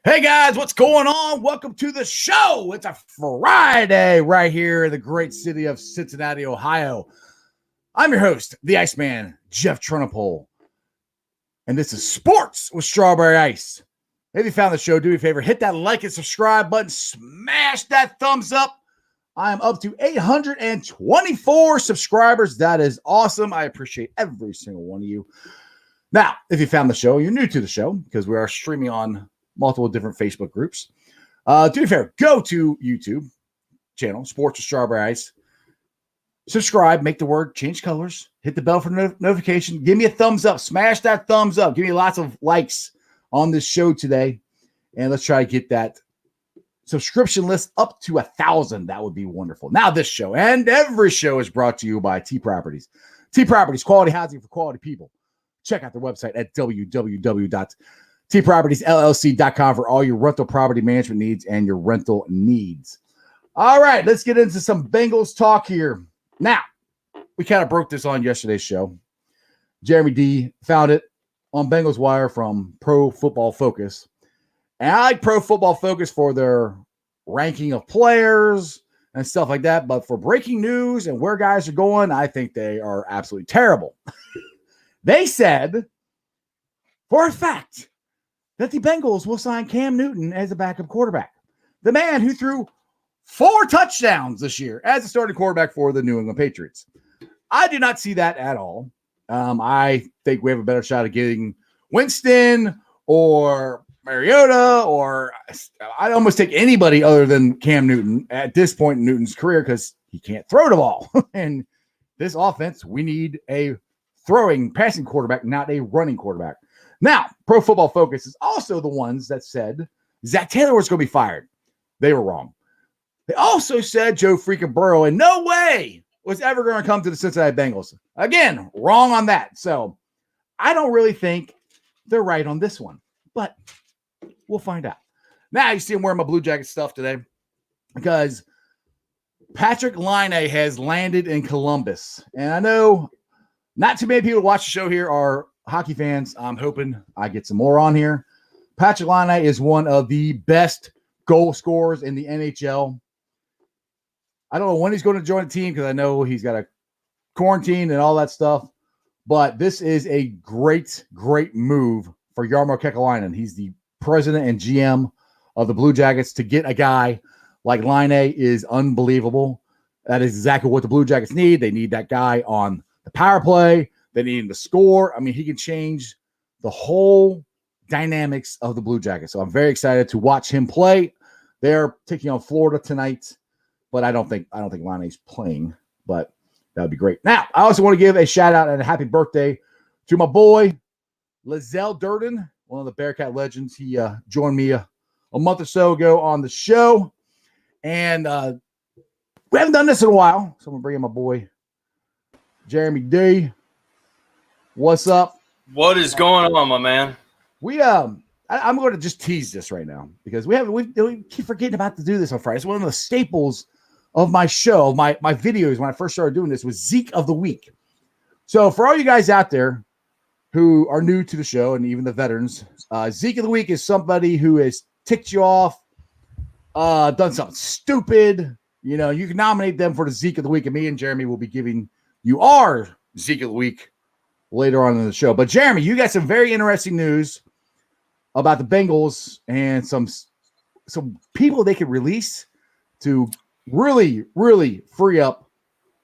Hey guys, what's going on? Welcome to the show. It's a Friday right here in the great city of Cincinnati, Ohio. I'm your host, the Iceman, Jeff Trunapole. And this is Sports with Strawberry Ice. If you found the show, do me a favor, hit that like and subscribe button, smash that thumbs up. I am up to 824 subscribers. That is awesome. I appreciate every single one of you. Now, if you found the show, you're new to the show because we are streaming on multiple different Facebook groups. Do me a favor, go to YouTube channel, Sports with Strawberry Ice. Subscribe, make the word change colors, hit the bell for notification. Give me a thumbs up, smash that thumbs up. Give me lots of likes on this show today. And let's try to get that subscription list up to 1,000. That would be wonderful. Now this show and every show is brought to you by T Properties. T Properties, quality housing for quality people. Check out their website at www.tpropertiesllc.com for all your rental property management needs and your rental needs. All right, let's get into some Bengals talk here. Now, we kind of broke this on yesterday's show. Jeremy D found it on Bengals Wire from Pro Football Focus. And I like Pro Football Focus for their ranking of players and stuff like that. But for breaking news and where guys are going, I think they are absolutely terrible. They said, for a fact, that the Bengals will sign Cam Newton as a backup quarterback. The man who threw 4 touchdowns this year as a starting quarterback for the New England Patriots. I do not see that at all. I think we have a better shot of getting Winston or Mariota, or I'd almost take anybody other than Cam Newton at this point in Newton's career because he can't throw the ball. And this offense, we need a passing quarterback, not a running quarterback. Now, Pro Football Focus is also the ones that said Zach Taylor was going to be fired. They were wrong. They also said Joe freaking Burrow in no way was ever going to come to the Cincinnati Bengals. Again, wrong on that. So I don't really think they're right on this one, but we'll find out. Now you see I'm wearing my Blue Jacket stuff today because Patrick Laine has landed in Columbus. And I know not too many people who watch the show here are hockey fans. I'm hoping I get some more on here. Patrick Laine is one of the best goal scorers in the NHL. I don't know when he's going to join the team because I know he's got a quarantine and all that stuff. But this is a great, great move for Jarmo Kekalainen. He's the president and GM of the Blue Jackets. To get a guy like Laine is unbelievable. That is exactly what the Blue Jackets need. They need that guy on the power play. They need him to score. I mean, he can change the whole dynamics of the Blue Jackets. So I'm very excited to watch him play. They're taking on Florida tonight, but I don't think Laine's playing, but that would be great. Now, I also want to give a shout out and a happy birthday to my boy, Lizelle Durden, one of the Bearcat legends. He joined me a month or so ago on the show, and we haven't done this in a while, so I'm going to bring in my boy, Jeremy D. What's up? What is going on, my man? We I'm going to just tease this right now because we keep forgetting about to do this on Friday. It's one of the staples of my show, my videos when I first started doing this was Zeke of the Week. So for all you guys out there who are new to the show and even the veterans, Zeke of the Week is somebody who has ticked you off, done something stupid. You know, you can nominate them for the Zeke of the Week, and me and Jeremy will be giving you our Zeke of the Week later on in the show. But Jeremy, you got some very interesting news about the Bengals and some people they could release to really, really free up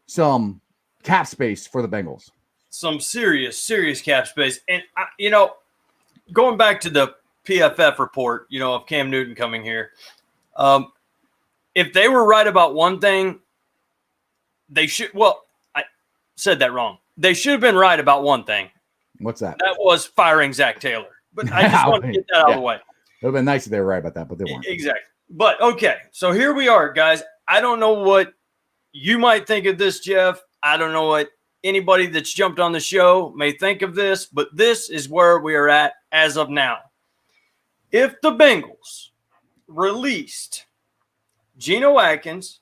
some cap space for the Bengals. Some serious cap space. And, going back to the PFF report, of Cam Newton coming here, if they were right about one thing, they should – well, I said that wrong. They should have been right about one thing. What's that? That was firing Zach Taylor. But I just want to get that out of the way. It would have been nice if they were right about that, but they weren't. Exactly. But, okay, so here we are, guys. I don't know what you might think of this, Jeff. I don't know what anybody that's jumped on the show may think of this, but this is where we are at as of now. If the Bengals released Geno Atkins,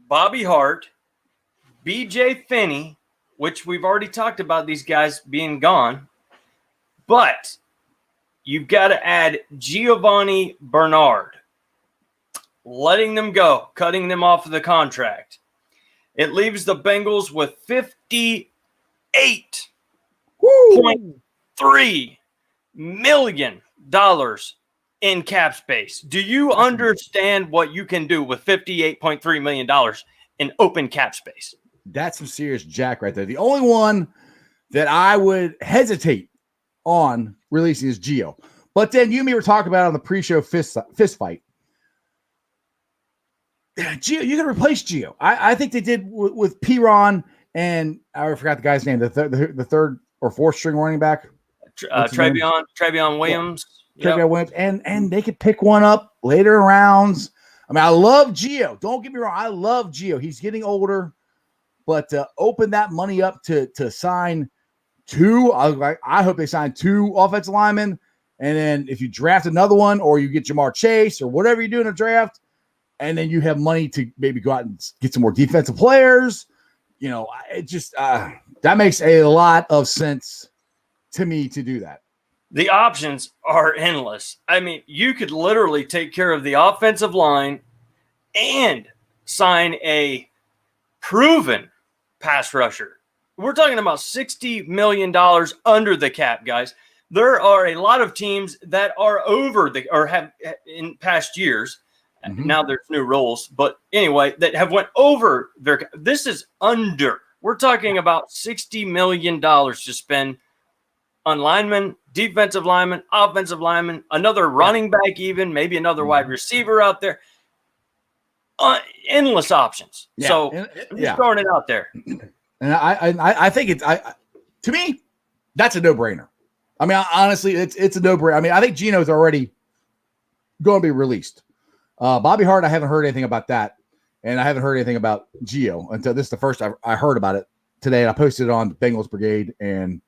Bobby Hart, BJ Finney, which we've already talked about these guys being gone, but you've got to add Giovanni Bernard, letting them go, cutting them off of the contract. It leaves the Bengals with $58.3 million in cap space. Do you understand what you can do with $58.3 million in open cap space? That's some serious jack right there. The only one that I would hesitate on releasing is Gio. But then you and me were talking about it on the pre-show fist fight. Gio, you can replace Gio. I think they did with Piron and I forgot the guy's name, the third or fourth string running back. Travion Williams. Travion Williams. And they could pick one up later in rounds. I mean, I love Gio. Don't get me wrong. I love Gio. He's getting older. But to open that money up to sign two, I hope they sign two offensive linemen. And then if you draft another one or you get Jamar Chase or whatever you do in a draft, and then you have money to maybe go out and get some more defensive players, it just that makes a lot of sense to me to do that. The options are endless. I mean, you could literally take care of the offensive line and sign a proven pass rusher. We're talking about $60 million under the cap, guys. There are a lot of teams that are over or have in past years. Mm-hmm. Now there's new rules, but anyway, that have went over their. This is under. We're talking about $60 million to spend on linemen, defensive linemen, offensive linemen, another running back, even maybe another wide receiver out there. Endless options. Yeah. So I'm just throwing it out there. And I think it's to me, that's a no-brainer. I mean, honestly, it's a no-brainer. I mean, I think Geno's already going to be released. Bobby Hart, I haven't heard anything about that, and I haven't heard anything about Gio until this is the first I heard about it today, and I posted it on Bengals Brigade and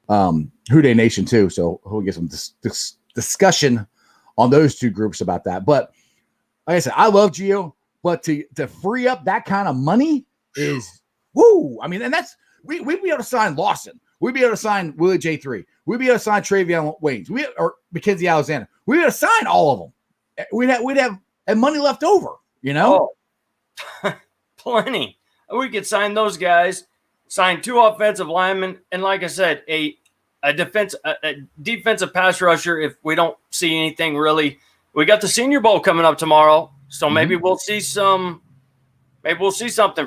Who Day Nation too. So we'll get some discussion on those two groups about that. But like I said, I love Gio, but to free up that kind of money is woo. I mean, and that's we'd be able to sign Lawson. We'd be able to sign Willie J3. We'd be able to sign Travion Waynes. Or Mackenzie Alexander. We'd be able to sign all of them. We'd have money left over, Oh, plenty. We could sign those guys, sign two offensive linemen, and like I said, a defensive pass rusher if we don't see anything really. We got the Senior Bowl coming up tomorrow, so maybe we'll see something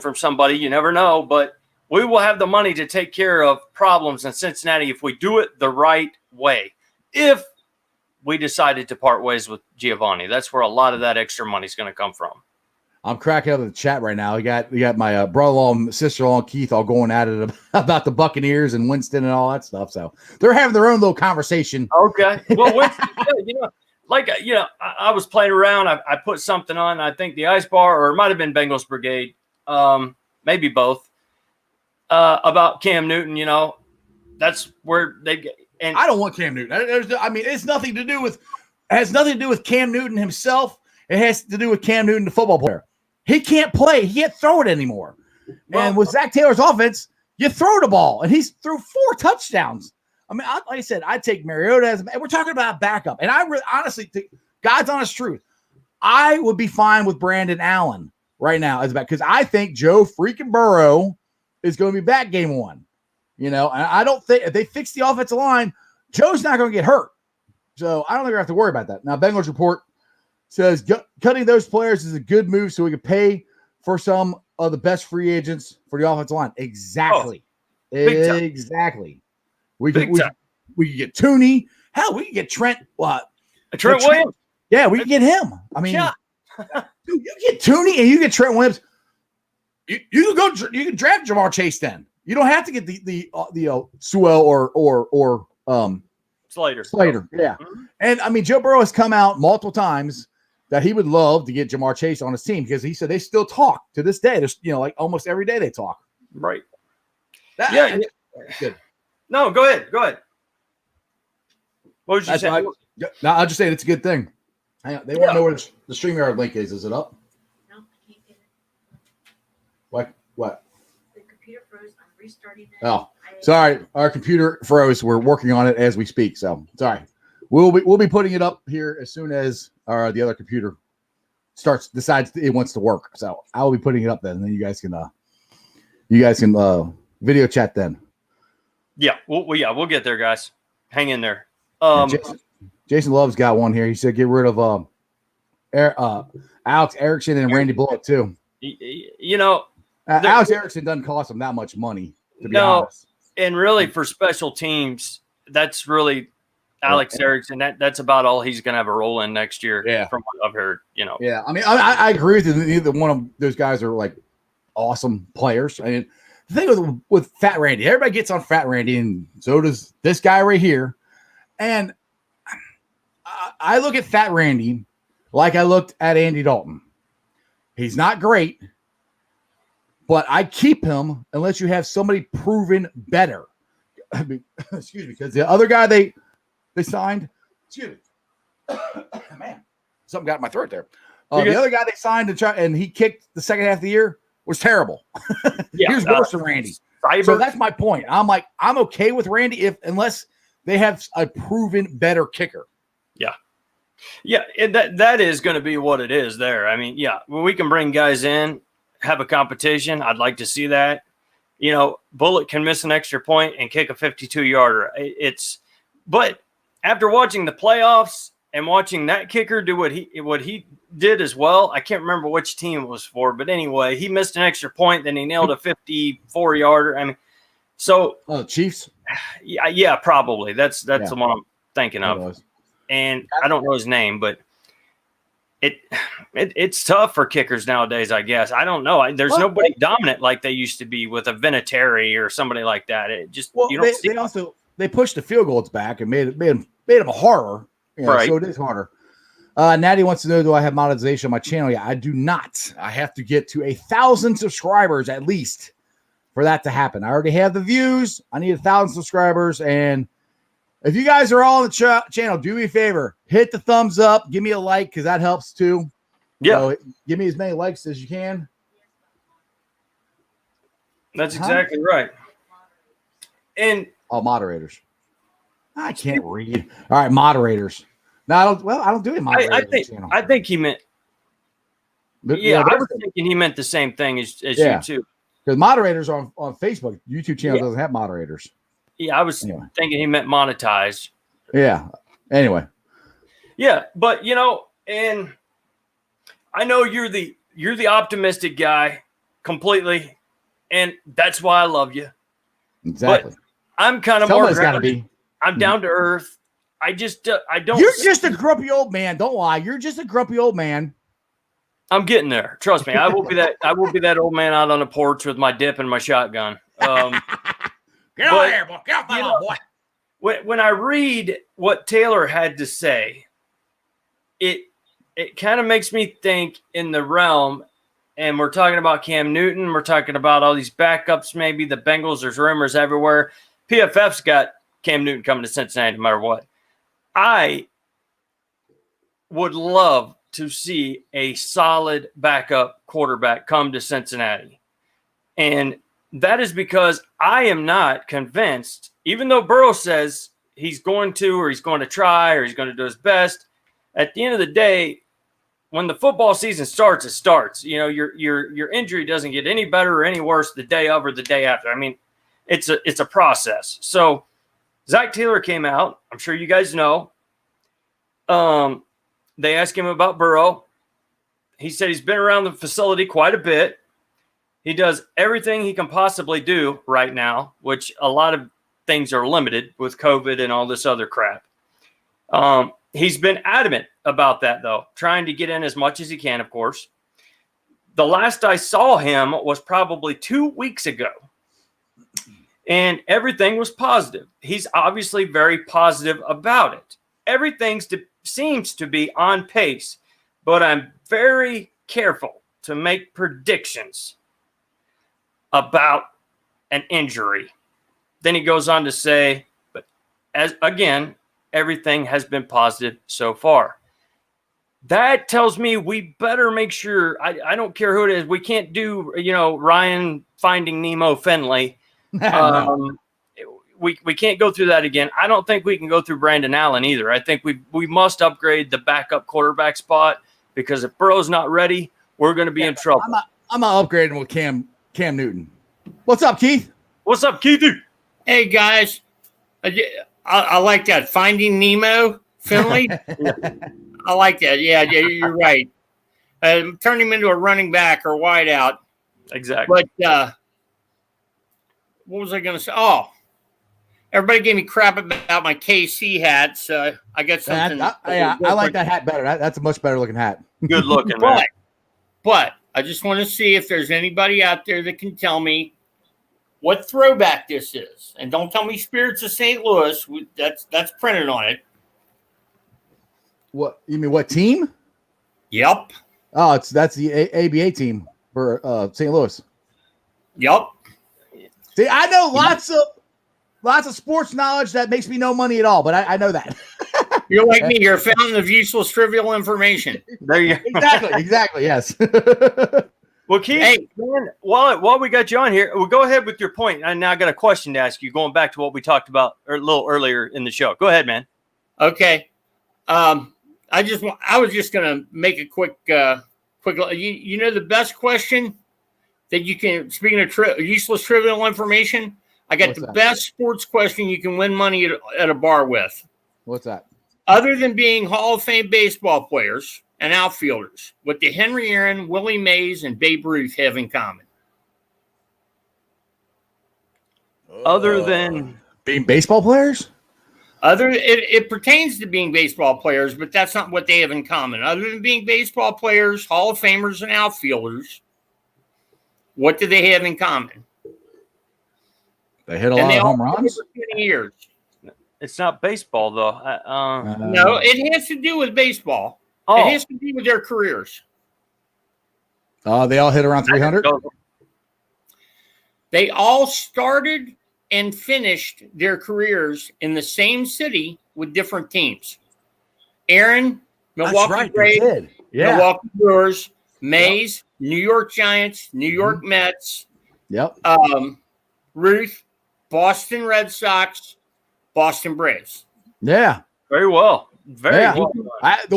from somebody. You never know, but we will have the money to take care of problems in Cincinnati if we do it the right way. If we decided to part ways with Giovanni, that's where a lot of that extra money is going to come from. I'm cracking up in the chat right now. We got my brother-in-law and sister-in-law Keith all going at it about the Buccaneers and Winston and all that stuff. So they're having their own little conversation. Okay. Well, Winston, I was playing around. I put something on, I think the Ice Bar, or it might have been Bengals Brigade, maybe both, about Cam Newton. That's where they get. And I don't want Cam Newton. It's nothing to do with. It has nothing to do with Cam Newton himself. It has to do with Cam Newton, the football player. He can't play. He can't throw it anymore. Well, and with Zach Taylor's offense, you throw the ball, and he's threw 4 touchdowns. I mean, like I said, I'd take Mariota as. We're talking about backup, and I really, honestly think, God's honest truth, I would be fine with Brandon Allen right now as because I think Joe freaking Burrow is going to be back game 1. And I don't think if they fix the offensive line, Joe's not going to get hurt. So I don't think we have to worry about that. Now, Bengals report says cutting those players is a good move so we can pay for some of the best free agents for the offensive line. Exactly. Exactly. We can get Tooney. Hell, we can get Trent. What? Trent Williams? Yeah, we can get him. I mean, dude, you get Tooney and you get Trent Williams. You can draft Jamar Chase then. You don't have to get the Sewell or Slater. Yeah. And I mean, Joe Burrow has come out multiple times that he would love to get Jamar Chase on his team because he said they still talk to this day. There's, like almost every day they talk. Right. Good. No, go ahead. What was you saying? No, I'll just say it's a good thing. Hang on. They want to know where the StreamYard link is. Is it up? No, I can't get it. What? The computer froze. I'm restarting it. Oh, sorry. Our computer froze. We're working on it as we speak. So sorry. We'll be putting it up here as soon as the other computer decides it wants to work. So I will be putting it up then, and then you guys can video chat then. Yeah, we'll get there, guys. Hang in there. Jason Love's got one here. He said get rid of Alex Erickson and Randy Bullock too. Alex Erickson doesn't cost him that much money, to be honest. And really for special teams, that's really Alex Erickson. That's about all he's going to have a role in next year. Yeah, from what I've heard. Yeah, I mean, I agree with you. Neither one of those guys are like awesome players. I mean, the thing with Fat Randy, everybody gets on Fat Randy, and so does this guy right here. And I look at Fat Randy like I looked at Andy Dalton. He's not great, but I keep him unless you have somebody proven better. I mean, excuse me, because the other guy they signed, excuse me, man, something got in my throat there. The other guy they signed to try, and he kicked the second half of the year was terrible. He was worse than Randy. So that's my point. I'm like, I'm okay with Randy unless they have a proven better kicker. Yeah, and that is going to be what it is there. I mean, when we can bring guys in, have a competition, I'd like to see that. Bullock can miss an extra point and kick a 52-yarder. But after watching the playoffs and watching that kicker do what he did as well, I can't remember which team it was for, but anyway, he missed an extra point, then he nailed a 54-yarder. I mean, so Chiefs. Yeah, probably. That's the one I'm thinking of. And I don't know his name, but it's tough for kickers nowadays, I guess. I don't know. There's nobody dominant like they used to be with a Vinatieri or somebody like that. It just you don't see. They pushed the field goals back and made them a horror. Right. So it is harder. Natty wants to know, do I have monetization on my channel? Yeah, I do not. I have to get to 1,000 subscribers at least for that to happen. I already have the views. I need 1,000 subscribers. And if you guys are all on the channel, do me a favor. Hit the thumbs up. Give me a like because that helps too. Yeah. So give me as many likes as you can. That's exactly right. And moderators. I can't read. All right, moderators. No, I don't do any moderators. I think he meant. I was thinking he meant the same thing as you too. Because moderators on Facebook, YouTube channel doesn't have moderators. Yeah, I was thinking he meant monetized. Yeah. Anyway. Yeah, but and I know you're the optimistic guy completely, and that's why I love you. Exactly. But I'm kind of Somebody's more grounded. Gotta be. I'm down to earth. I don't. You're just a grumpy old man. Don't lie. You're just a grumpy old man. I'm getting there. Trust me. I will be that. I will be that old man out on the porch with my dip and my shotgun. Get out here, boy. Get off my lawn, boy. When I read what Taylor had to say, it kind of makes me think in the realm, and we're talking about Cam Newton. We're talking about all these backups, maybe the Bengals. There's rumors everywhere. PFF's got Cam Newton coming to Cincinnati no matter what. I would love to see a solid backup quarterback come to Cincinnati. And that is because I am not convinced, even though Burrow says he's going to, or he's going to try, or he's going to do his best. At the end of the day, when the football season starts, it starts. Your injury doesn't get any better or any worse the day of or the day after. I mean, it's a process. So Zach Taylor came out. I'm sure you guys know. They asked him about Burrow. He said he's been around the facility quite a bit. He does everything he can possibly do right now, which a lot of things are limited with COVID and all this other crap. He's been adamant about that, though, trying to get in as much as he can, of course. The last I saw him was probably 2 weeks ago. And everything was positive. He's obviously very positive about it. Everything seems to be on pace, but I'm very careful to make predictions about an injury. Then he goes on to say, but as again, everything has been positive so far. That tells me we better make sure, I don't care who it is, we can't do, Ryan Finding Nemo Finley. No. We can't go through that again. I don't think we can go through Brandon Allen either. I think we must upgrade the backup quarterback spot, because if Burrow's not ready, we're going to be in trouble. I'm not upgrading with Cam Newton. What's up, Keith? What's up, Keithy? Hey, guys. I like that. Finding Nemo Finley. I like that. Yeah, you're right. Turn him into a running back or wide out. Exactly. But what was I going to say? Oh, everybody gave me crap about my KC hat, so I got something. I like that hat better. That's a much better looking hat. Good looking, man. But I just want to see if there's anybody out there that can tell me what throwback this is. And don't tell me Spirits of St. Louis. That's printed on it. What you mean? What team? Yep. Oh, that's the ABA team for St. Louis. Yep. See, I know lots of sports knowledge that makes me no money at all, but I know that. You're like me. You're a fountain of useless, trivial information. There you go. Exactly. Yes. Well, Keith, man, while we got you on here, we'll go ahead with your point. And now I got a question to ask you, going back to what we talked about a little earlier in the show. Go ahead, man. Okay. I was just going to make a quick. You know the best question that you can. Speaking of useless, trivial information, I got the best sports question you can win money at a bar with. What's that? Other than being Hall of Fame baseball players and outfielders, what do Henry Aaron, Willie Mays, and Babe Ruth have in common? Other than being baseball players? It pertains to being baseball players, but that's not what they have in common. Other than being baseball players, Hall of Famers, and outfielders, what do they have in common? They hit a lot of home runs? For 20 years. It's not baseball, though. No, it has to do with baseball. Oh. It has to do with their careers. They all hit around 300? They all started and finished their careers in the same city with different teams. Aaron, Milwaukee Braves, Milwaukee Brewers, Mays, New York Giants, New York Mets. Yep. Ruth, Boston Red Sox, Boston Braves. Yeah. Very well. Very well. The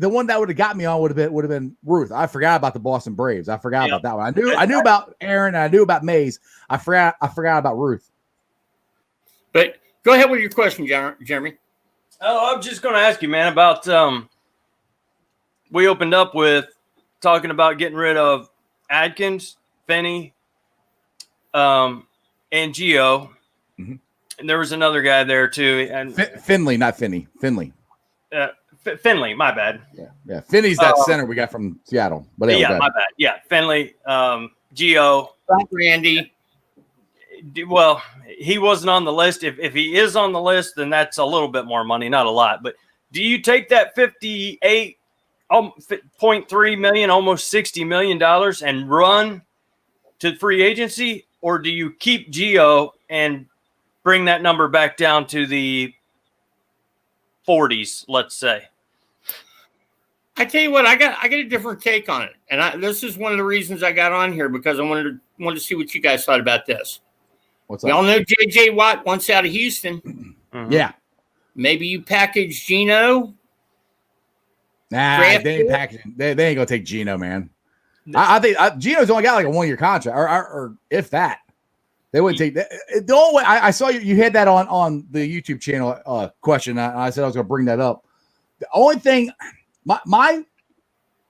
one that would have got me on would have been Ruth. I forgot about the Boston Braves. I forgot about that one. I knew about Aaron and I knew about Mays. I forgot about Ruth. But go ahead with your question, Jeremy. Oh, I'm just going to ask you, man, about we opened up with talking about getting rid of Adkins, Finney, and Gio. Mm-hmm. And there was another guy there too. And Finley, not Finney. Finley. Finley, my bad. Yeah. Finney's that center we got from Seattle. But yeah, my bad. Yeah, Finley, Gio, Randy. Well, he wasn't on the list. If he is on the list, then that's a little bit more money, not a lot. But do you take that $58.3 million, almost $60 million, and run to free agency, or do you keep Gio and bring that number back down to the 40s, let's say? I tell you what, I got a different take on it, and this is one of the reasons I got on here, because I wanted to see what you guys thought about this. What's we up? all know J.J. Watt wants out of Houston. Mm-hmm. Yeah. Maybe you package Geno. Nah, they ain't packaging. They ain't gonna take Geno, man. I think Geno's only got like a 1-year contract, or if that. They wouldn't take that. The only way I saw you had that on the YouTube channel question. I said I was going to bring that up. The only thing, my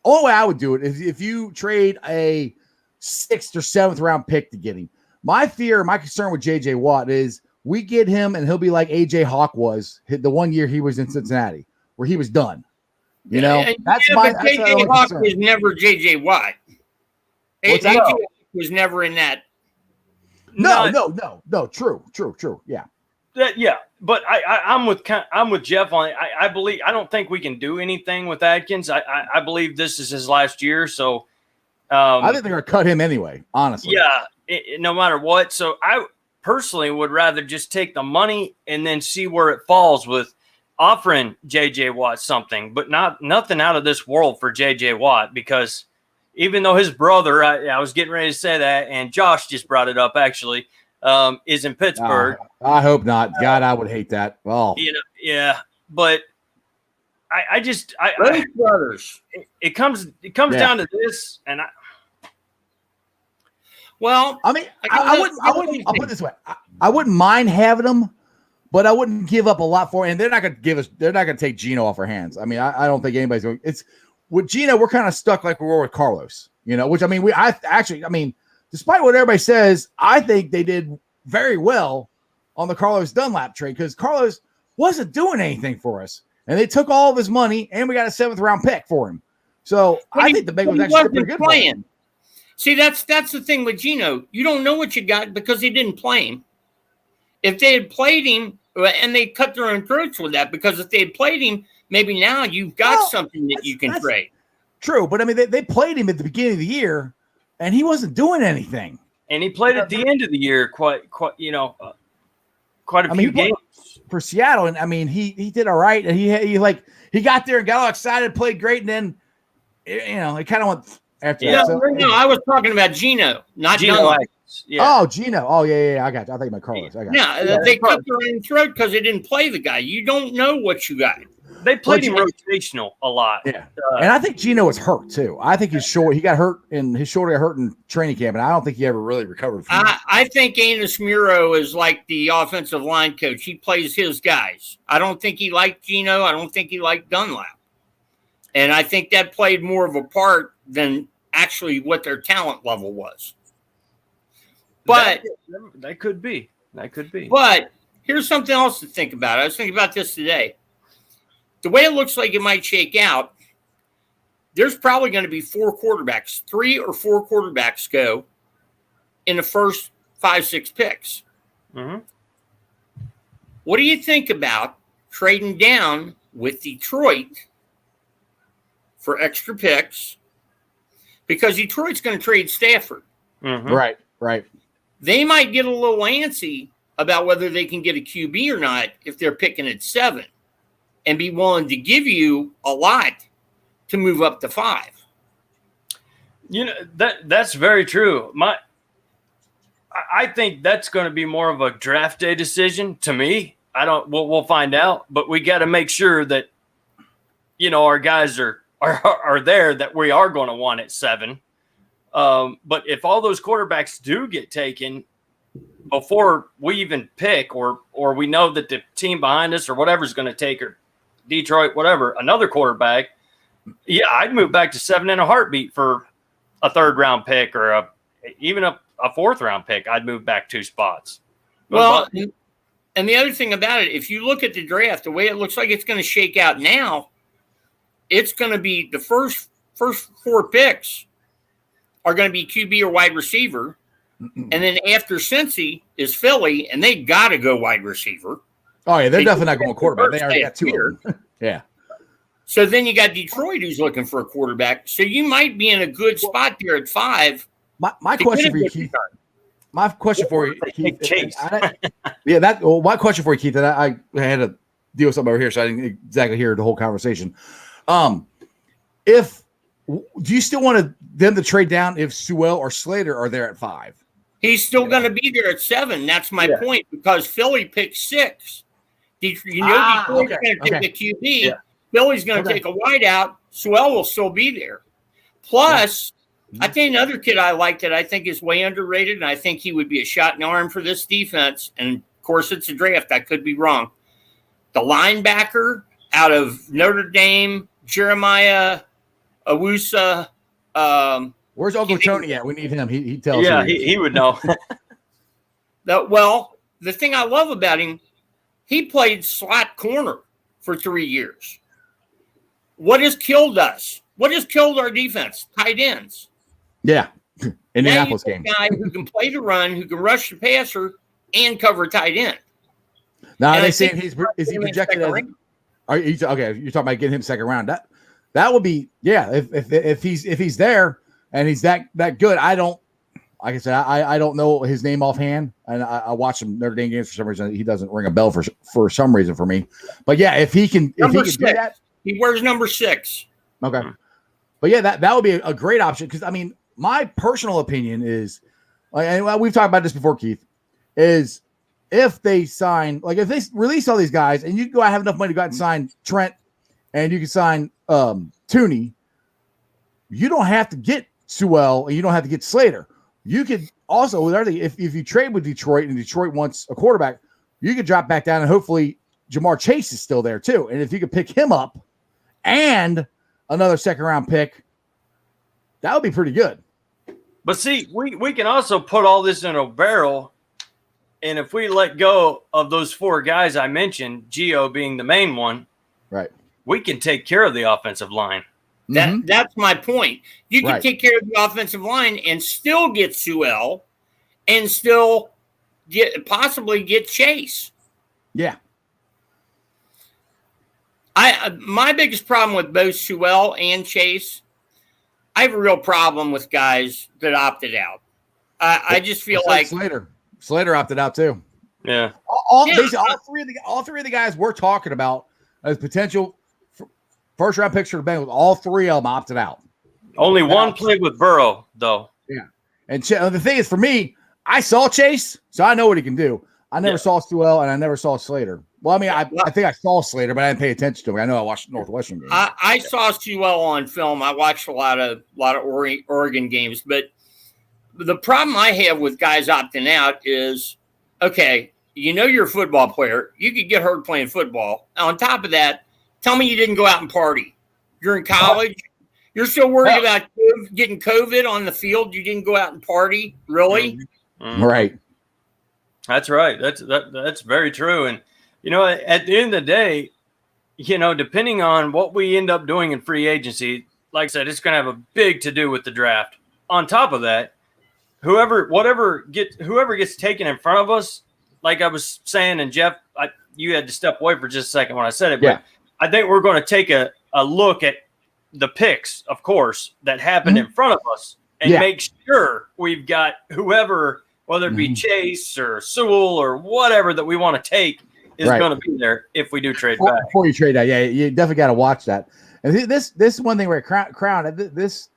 only way I would do it is if you trade a 6th or 7th round pick to get him. My concern with J.J. Watt is we get him and he'll be like A.J. Hawk was the 1 year he was in Cincinnati, where he was done. You know, that's my. J.J. Hawk was never J.J. Watt. A.J. was never in that. No. True. Yeah. But I'm with Jeff on it. I believe I don't think we can do anything with Adkins. I believe this is his last year, so I think they're going to cut him anyway. Honestly, yeah, no matter what. So I personally would rather just take the money and then see where it falls with offering JJ Watt something, but nothing out of this world for JJ Watt, because even though his brother, I was getting ready to say that, and Josh just brought it up actually, is in Pittsburgh. I hope not. God, I would hate that. Well, yeah, but I just brothers. It comes down to this, and I mean, I wouldn't. I'll put it this way: I wouldn't mind having them, but I wouldn't give up a lot for it. And they're not going to give us. They're not going to take Gino off our hands. I mean, I don't think anybody's going. It's with Gino. We're kind of stuck like we were with Carlos. Which I mean, I mean, despite what everybody says, I think they did very well on the Carlos Dunlap trade, because Carlos wasn't doing anything for us, and they took all of his money, and we got a 7th round pick for him. So I think the Bengals actually pretty good playing. See, that's the thing with Gino. You don't know what you got because he didn't play him. If they had played him, and they cut their own throats with that, because if they had played him, maybe now you've got something that you can trade. True, but I mean, they played him at the beginning of the year, and he wasn't doing anything. And he played at the end of the year quite a few games for Seattle, and I mean, he did all right, and he got there and got all excited, played great, and then it kind of went. After that. No, I was talking about Gino, not Gino. Yeah. Oh, Gino. Oh, yeah. I got you. I think my Carlos. I got you. Yeah, they cut their own throat because they didn't play the guy. You don't know what you got. They played him rotational a lot. Yeah, and I think Gino was hurt too. I think his shoulder got hurt in training camp, and I don't think he ever really recovered from that. I think Anus Muro is like the offensive line coach. He plays his guys. I don't think he liked Gino. I don't think he liked Dunlap. And I think that played more of a part than actually what their talent level was. But that could be. But here's something else to think about. I was thinking about this today. The way it looks like it might shake out, there's probably going to be 3 or 4 quarterbacks go in the first 5-6 picks. Mm-hmm. What do you think about trading down with Detroit for extra picks? Because Detroit's going to trade Stafford. Mm-hmm. Right. They might get a little antsy about whether they can get a QB or not if they're picking at 7, and be willing to give you a lot to move up to 5. That's very true. I think that's going to be more of a draft day decision to me. We'll find out, but we got to make sure that our guys are there, that we are going to want at 7. But if all those quarterbacks do get taken before we even pick, or we know that the team behind us or whatever's going to take, or Detroit, whatever, another quarterback, I'd move back to 7 in a heartbeat for a 3rd round pick, or even a 4th round pick. I'd move back 2 spots. Well, and the other thing about it, if you look at the draft, the way it looks like it's going to shake out now, it's going to be the first 4 picks are going to be QB or wide receiver. And then after Cincy is Philly, and they got to go wide receiver. Oh, yeah, they're definitely not going quarterback. They already got 2 of them. Yeah. So then you got Detroit, who's looking for a quarterback. So you might be in a good spot there at 5. My question for you, Keith. My question for you, Keith. Chase. My question for you, Keith, that I had to deal with something over here, so I didn't exactly hear the whole conversation. Do you still want them to trade down if Sewell or Slater are there at 5? He's still going to be there at 7. That's my point, because Philly picked 6. Detroit's going to take a QB. Yeah. Philly's going to take a wideout. Sewell will still be there. Plus, I think another kid I like that I think is way underrated, and I think he would be a shot in the arm for this defense. And, of course, it's a draft. I could be wrong. The linebacker out of Notre Dame, Jeremiah Awusa. Where's Uncle Tony at? We need him. He tells you. Yeah, he would know. Well, the thing I love about him, he played slot corner for 3 years. What has killed us? What has killed our defense? Tight ends. Yeah. Indianapolis now you game. got a guy who can play the run, who can rush the passer, and cover tight end. Now And they I saying think is he him in projected second as? round. Are you okay? You're talking about getting him second round. That would be if he's there and he's that good. I don't like I said I don't know his name offhand, and I watch some Notre Dame games for some reason. He doesn't ring a bell for some reason for me. But yeah, if he can do that, he wears number 6. okay. But yeah, that would be a great option because I mean my personal opinion is, and we've talked about this before, Keith, is if they sign, like if they release all these guys and you go out have enough money to go out and sign Trent and you can sign Tooney, you don't have to get Sewell and you don't have to get Slater. You could also, with everything, if you trade with Detroit and Detroit wants a quarterback, you could drop back down and hopefully Jamar Chase is still there too. And if you could pick him up and another second round pick, that would be pretty good. But see, we can also put all this in a barrel. And if we let go of those 4 guys I mentioned, Gio being the main one, right, we can take care of the offensive line. That's my point. You can Right. take care of the offensive line and still get Sewell and still possibly get Chase. Yeah. My biggest problem with both Sewell and Chase, I have a real problem with guys that opted out. I just feel like Slater opted out too. Yeah. Basically, all three of the guys we're talking about as potential first round picks for the Bengals, all 3 of them opted out. Only one played with Burrow, though. Yeah. And the thing is, for me, I saw Chase, so I know what he can do. I never saw Sewell, and I never saw Slater. Well, I mean, I think I saw Slater, but I didn't pay attention to him. I know I watched Northwestern games. I saw Sewell on film. I watched a lot of Oregon games, but the problem I have with guys opting out is, okay, you're a football player. You could get hurt playing football. On top of that, tell me you didn't go out and party. You're in college. You're still worried about getting COVID on the field. You didn't go out and party, really? Mm-hmm. Right. That's right. That's very true. And at the end of the day, depending on what we end up doing in free agency, like I said, it's going to have a big to do with the draft. On top of that, whoever gets taken in front of us, like I was saying, and Jeff, you had to step away for just a second when I said it, but I think we're going to take a look at the picks, of course, that happened in front of us and make sure we've got whoever, whether it be Chase or Sewell or whatever that we want to take is going to be there if we do trade back. Before you trade that, you definitely got to watch that. And this one thing where Crown, this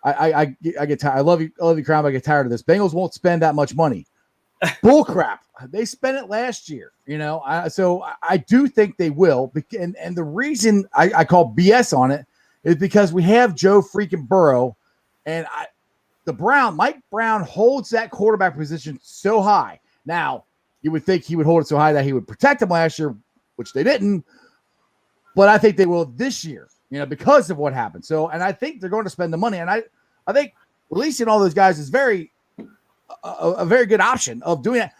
I get tired. I love you, Crown, but I get tired of this. Bengals won't spend that much money. Bull crap. They spent it last year, so I do think they will. And the reason I call BS on it is because we have Joe freaking Burrow, and Mike Brown holds that quarterback position so high. Now, you would think he would hold it so high that he would protect him last year, which they didn't. But I think they will this year, because of what happened. So, and I think they're going to spend the money. And I think releasing all those guys is a very good option of doing that.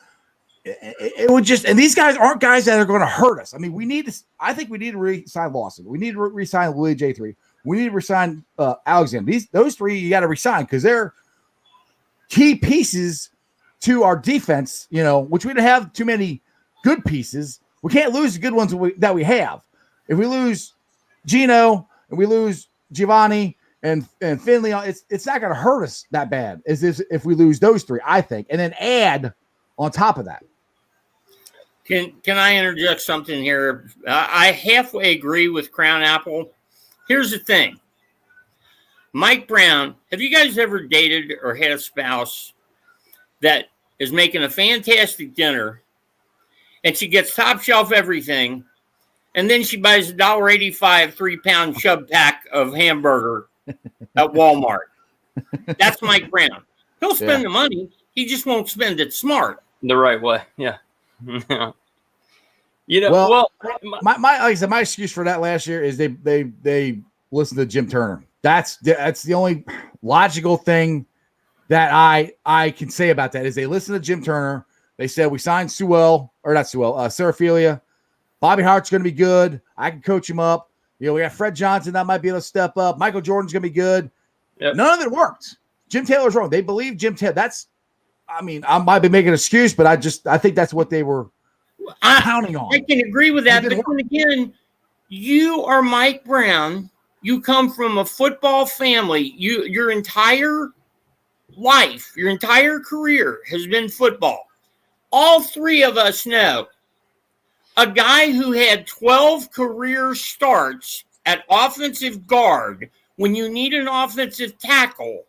It would just, and these guys aren't guys that are going to hurt us. I mean, I think we need to re-sign Lawson. We need to re-sign Willie J3. We need to re-sign Alexander. Those 3 you got to re-sign because they're key pieces to our defense, which we don't have too many good pieces. We can't lose the good ones that we have. If we lose Gino and we lose Giovanni and Finley, it's not going to hurt us that bad as if we lose those 3, I think, and then add on top of that. Can I interject something here? I halfway agree with Crown Apple. Here's the thing. Mike Brown, have you guys ever dated or had a spouse that is making a fantastic dinner and she gets top shelf everything and then she buys $1.85 3-pound chub pack of hamburger at Walmart? That's Mike Brown. He'll spend the money. He just won't spend it smart. The right way. Yeah. My like I said, my excuse for that last year is they listened to Jim Turner. That's the only logical thing that I can say about that is they listened to Jim Turner. They said we signed Seraphilia. Bobby Hart's going to be good. I can coach him up. We got Fred Johnson that might be able to step up. Michael Jordan's going to be good. Yep. None of it worked. Jim Taylor's wrong. They believe Jim Taylor. I might be making an excuse, but I think that's what they were counting on. I can agree with that. But then again, you are Mike Brown. You come from a football family. Your entire life, your entire career has been football. All three of us know a guy who had 12 career starts at offensive guard when you need an offensive tackle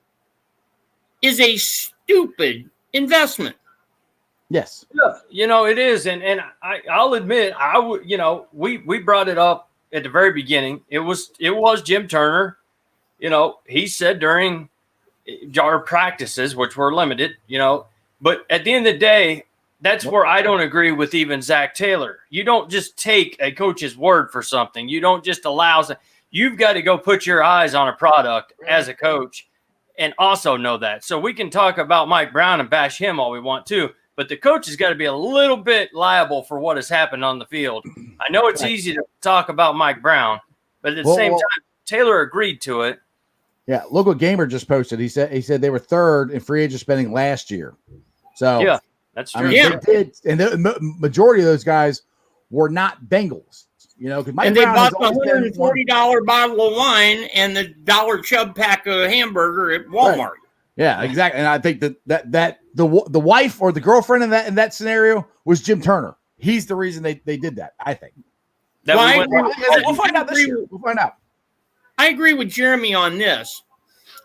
is a stupid investment. Yes. Yeah, it is. And I'll admit, we brought it up at the very beginning. It was Jim Turner. He said during our practices, which were limited, but at the end of the day, that's where I don't agree with even Zach Taylor. You don't just take a coach's word for something. You don't just allow – you've got to go put your eyes on a product as a coach and also know that. So we can talk about Mike Brown and bash him all we want to, but the coach has got to be a little bit liable for what has happened on the field. I know it's easy to talk about Mike Brown, but at the same time, Taylor agreed to it. Yeah, Local Gamer just posted. He said they were third in free agent spending last year. So yeah. That's true. They did, and the majority of those guys were not Bengals, because Mike Brown bought the $140 bottle of wine and the $1 Chub pack of hamburger at Walmart. Right. Yeah, exactly. And I think that the wife or the girlfriend in that scenario was Jim Turner. He's the reason they did that. I think. We'll find out this year. We'll find out. I agree with Jeremy on this.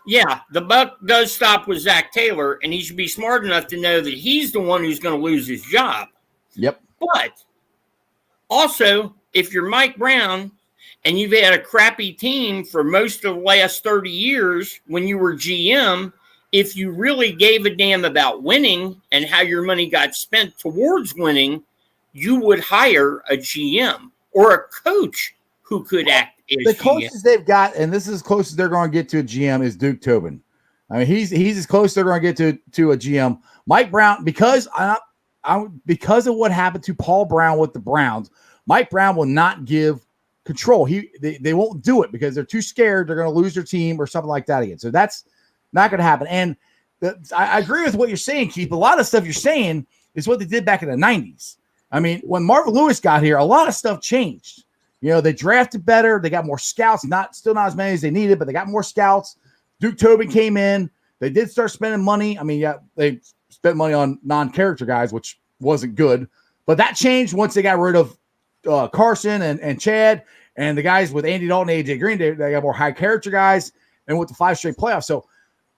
Yeah, the buck does stop with Zach Taylor, and he should be smart enough to know that he's the one who's going to lose his job. Yep. But also, if you're Mike Brown and you've had a crappy team for most of the last 30 years when you were GM, if you really gave a damn about winning and how your money got spent towards winning, you would hire a GM or a coach who could act. The closest they've got, and this is as close as they're going to get to a GM, is Duke Tobin. I mean, he's as close as they're going to get to a GM. Mike Brown, because of what happened to Paul Brown with the Browns, Mike Brown will not give control. They won't do it because they're too scared they're going to lose their team or something like that again. So that's not going to happen. And I agree with what you're saying, Keith. A lot of stuff you're saying is what they did back in the 90s. I mean, when Marvin Lewis got here, a lot of stuff changed. They drafted better. They got more scouts, still not as many as they needed, but they got more scouts. Duke Tobin came in. They did start spending money. I mean, yeah, they spent money on non-character guys, which wasn't good. But that changed once they got rid of Carson and Chad and the guys with Andy Dalton and AJ Green. They got more high-character guys and with the 5 straight playoffs. So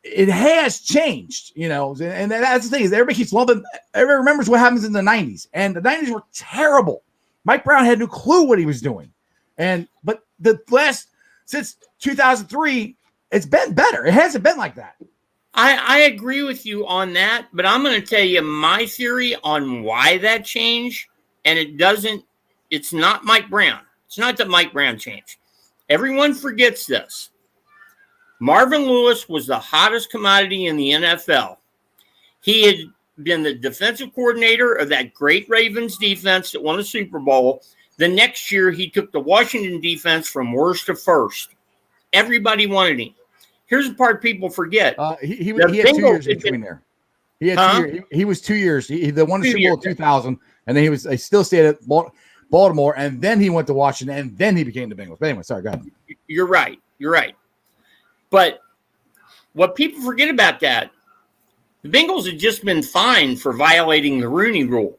it has changed, and that's the thing is everybody keeps loving. Everybody remembers what happens in the 90s, and the 90s were terrible. Mike Brown had no clue what he was doing. But the last since 2003, it's been better. It hasn't been like that. I agree with you on that, but I'm going to tell you my theory on why that changed, and it's not Mike Brown. It's not that Mike Brown changed. Everyone forgets this. Marvin Lewis was the hottest commodity in the NFL. He had been the defensive coordinator of that great Ravens defense that won a Super Bowl. The next year, he took the Washington defense from worst to first. Everybody wanted him. Here's the part people forget. He had 2 years in between there. He had 2 years. He was 2 years. He won the Super Bowl in 2000, and then he still stayed at Baltimore, and then he went to Washington, and then he became the Bengals. But anyway, sorry, go ahead. You're right. But what people forget about that, the Bengals had just been fined for violating the Rooney Rule,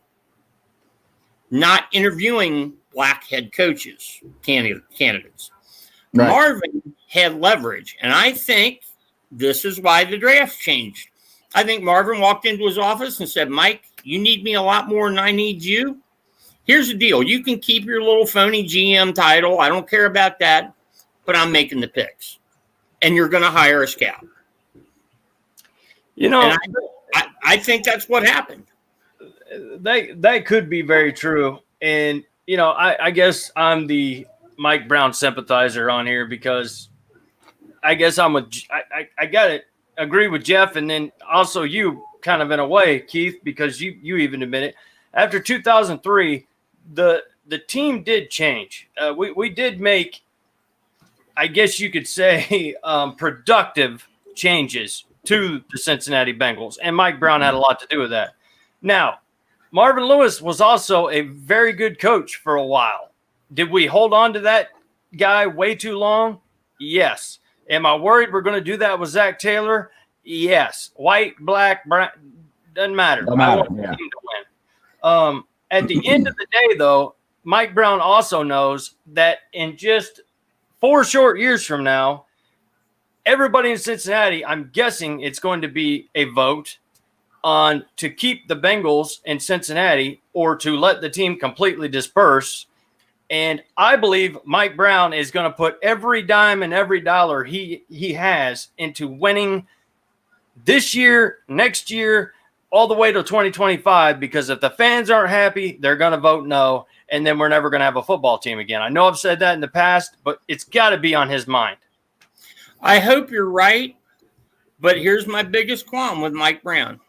not interviewing black head coaches, candidates. Right. Marvin had leverage, and I think this is why the draft changed. I think Marvin walked into his office and said, Mike, you need me a lot more than I need you. Here's the deal. You can keep your little phony GM title. I don't care about that, but I'm making the picks. And you're going to hire a scout. I think that's what happened. That could be very true. And, I guess I'm the Mike Brown sympathizer on here because I guess I got to agree with Jeff. And then also you kind of in a way, Keith, because you even admit it. After 2003, the team did change. We did make, I guess you could say, productive changes to the Cincinnati Bengals, and Mike Brown had a lot to do with that. Now, Marvin Lewis was also a very good coach for a while. Did we hold on to that guy way too long? Yes. Am I worried we're going to do that with Zach Taylor? Yes. White, black, brown, doesn't matter. Don't I matter, want the yeah. team to win. At the end of the day, though, Mike Brown also knows that in just 4 short years from now, everybody in Cincinnati, I'm guessing it's going to be a vote on to keep the Bengals in Cincinnati or to let the team completely disperse. And I believe Mike Brown is going to put every dime and every dollar he has into winning this year, next year, all the way to 2025, because if the fans aren't happy, they're going to vote no, and then we're never going to have a football team again. I know I've said that in the past, but it's got to be on his mind. I hope you're right, but here's my biggest qualm with Mike Brown.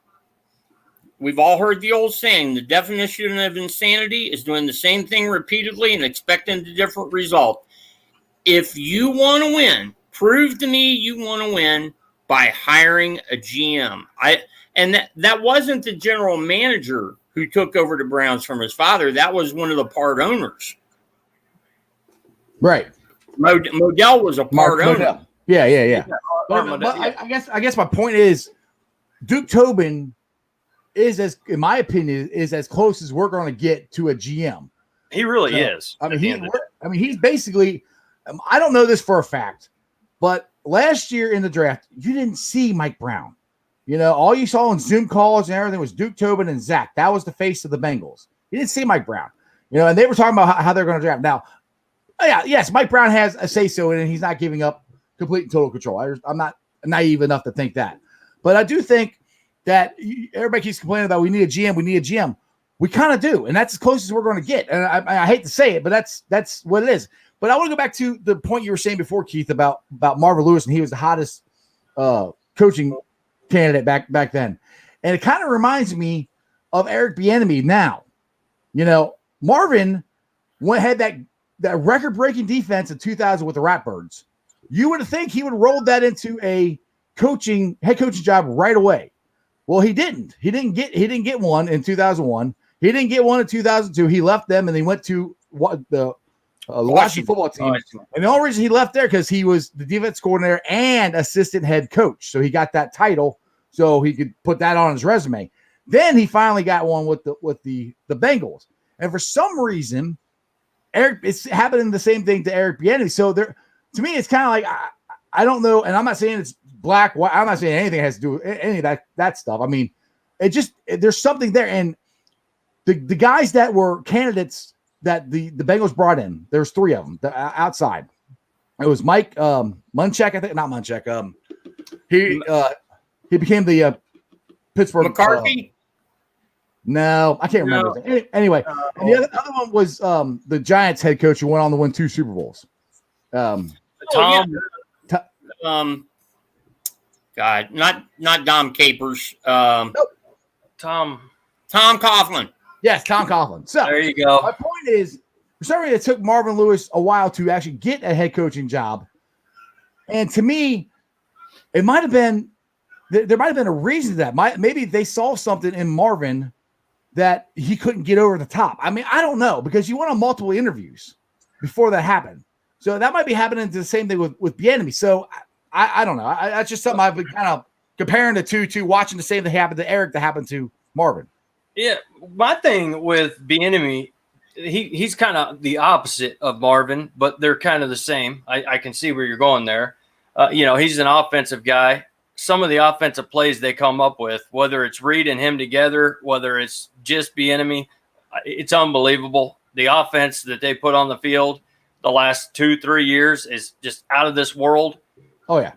We've all heard the old saying, the definition of insanity is doing the same thing repeatedly and expecting a different result. If you want to win, prove to me you want to win by hiring a GM. That wasn't the general manager who took over the Browns from his father. That was one of the part owners. Right. Modell was a part owner. Modell. Yeah. But I guess my point is Duke Tobin is, as in my opinion, is as close as we're going to get to a GM. he really is. I mean, he's basically. I don't know this for a fact, but last year in the draft, you didn't see Mike Brown. You know, all you saw in Zoom calls and everything was Duke Tobin and Zach. That was the face of the Bengals. You didn't see Mike Brown. You know, and they were talking about how they're going to draft. Now, yes, Mike Brown has a say-so in it, and he's not giving up complete and total control. I'm not naive enough to think that. But I do think that everybody keeps complaining about we need a GM. We kind of do, and that's as close as we're going to get. And I hate to say it, but that's what it is. But I want to go back to the point you were saying before, Keith, about Marvin Lewis, and he was the hottest coaching candidate back then. And it kind of reminds me of Eric Bieniemy now. You know, Marvin had that record-breaking defense in 2000 with the Ratbirds. You would think he would roll that into a head coaching job right away. Well, he didn't. He didn't get one in 2001. He didn't get one in 2002. He left them and he went to the Washington football team. And the only reason he left there because he was the defense coordinator and assistant head coach. So he got that title so he could put that on his resume. Then he finally got one with the Bengals. And for some reason, it's happening the same thing to Eric Bieniemy. So to me, it's kind of like I don't know, and I'm not saying it's black, white. I'm not saying anything has to do with any of that stuff. I mean, there's something there. And the guys that were candidates that the Bengals brought in, there's 3 of them outside. It was Mike Munchak, I think, not Munchak. He became the Pittsburgh McCarthy. No, I can't remember. No. Anyway, and the other one was the Giants head coach who went on to win 2 Super Bowls. God, not Dom Capers. Nope. Tom Coughlin. Yes, Tom Coughlin. So there you go. My point is, for some reason, it took Marvin Lewis a while to actually get a head coaching job, and to me, it might have been there might have been a reason to that. Maybe they saw something in Marvin that he couldn't get over the top. I mean, I don't know, because you went on multiple interviews before that happened. So that might be happening to the same thing with Bieniemy. So I don't know. That's just something I've been kind of comparing the two to watching the same thing happen to Eric that happened to Marvin. Yeah, my thing with Bieniemy, he's kind of the opposite of Marvin, but they're kind of the same. I can see where you're going there. He's an offensive guy. Some of the offensive plays they come up with, whether it's Reed and him together, whether it's just Bieniemy, it's unbelievable. The offense that they put on the field the last 2-3 years is just out of this world. Oh, yeah.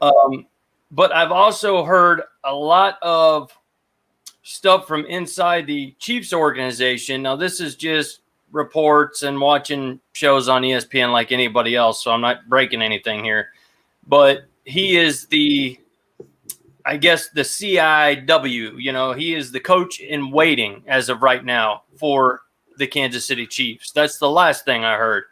But I've also heard a lot of stuff from inside the Chiefs organization. Now, this is just reports and watching shows on ESPN like anybody else, so I'm not breaking anything here. But he is the CIW, he is the coach in waiting as of right now for the Kansas City Chiefs. That's the last thing I heard,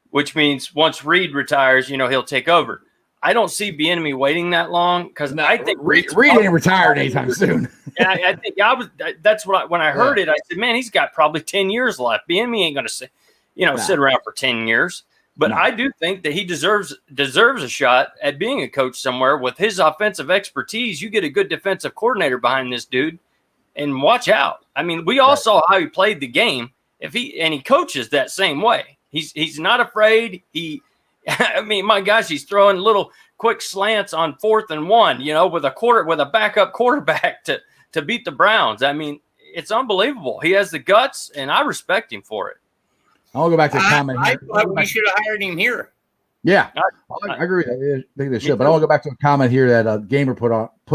which means once Reed retires, he'll take over. I don't see Bieniemy waiting that long because I think Reed ain't retired anytime soon. Yeah, I think that's what when I heard it, I said, man, he's got probably 10 years left. Bieniemy ain't going to sit around for 10 years. But I do think that he deserves a shot at being a coach somewhere with his offensive expertise. You get a good defensive coordinator behind this dude, and watch out. I mean, we all saw how he played the game. He coaches that same way. He's not afraid. I mean, my gosh, he's throwing little quick slants on 4th and 1, with a backup quarterback to beat the Browns. I mean, it's unbelievable. He has the guts, and I respect him for it. I'll go back to the comment. I thought we should have hired him here. Yeah, I agree with that. I think they should. But I want to go back to a comment here that Gamer put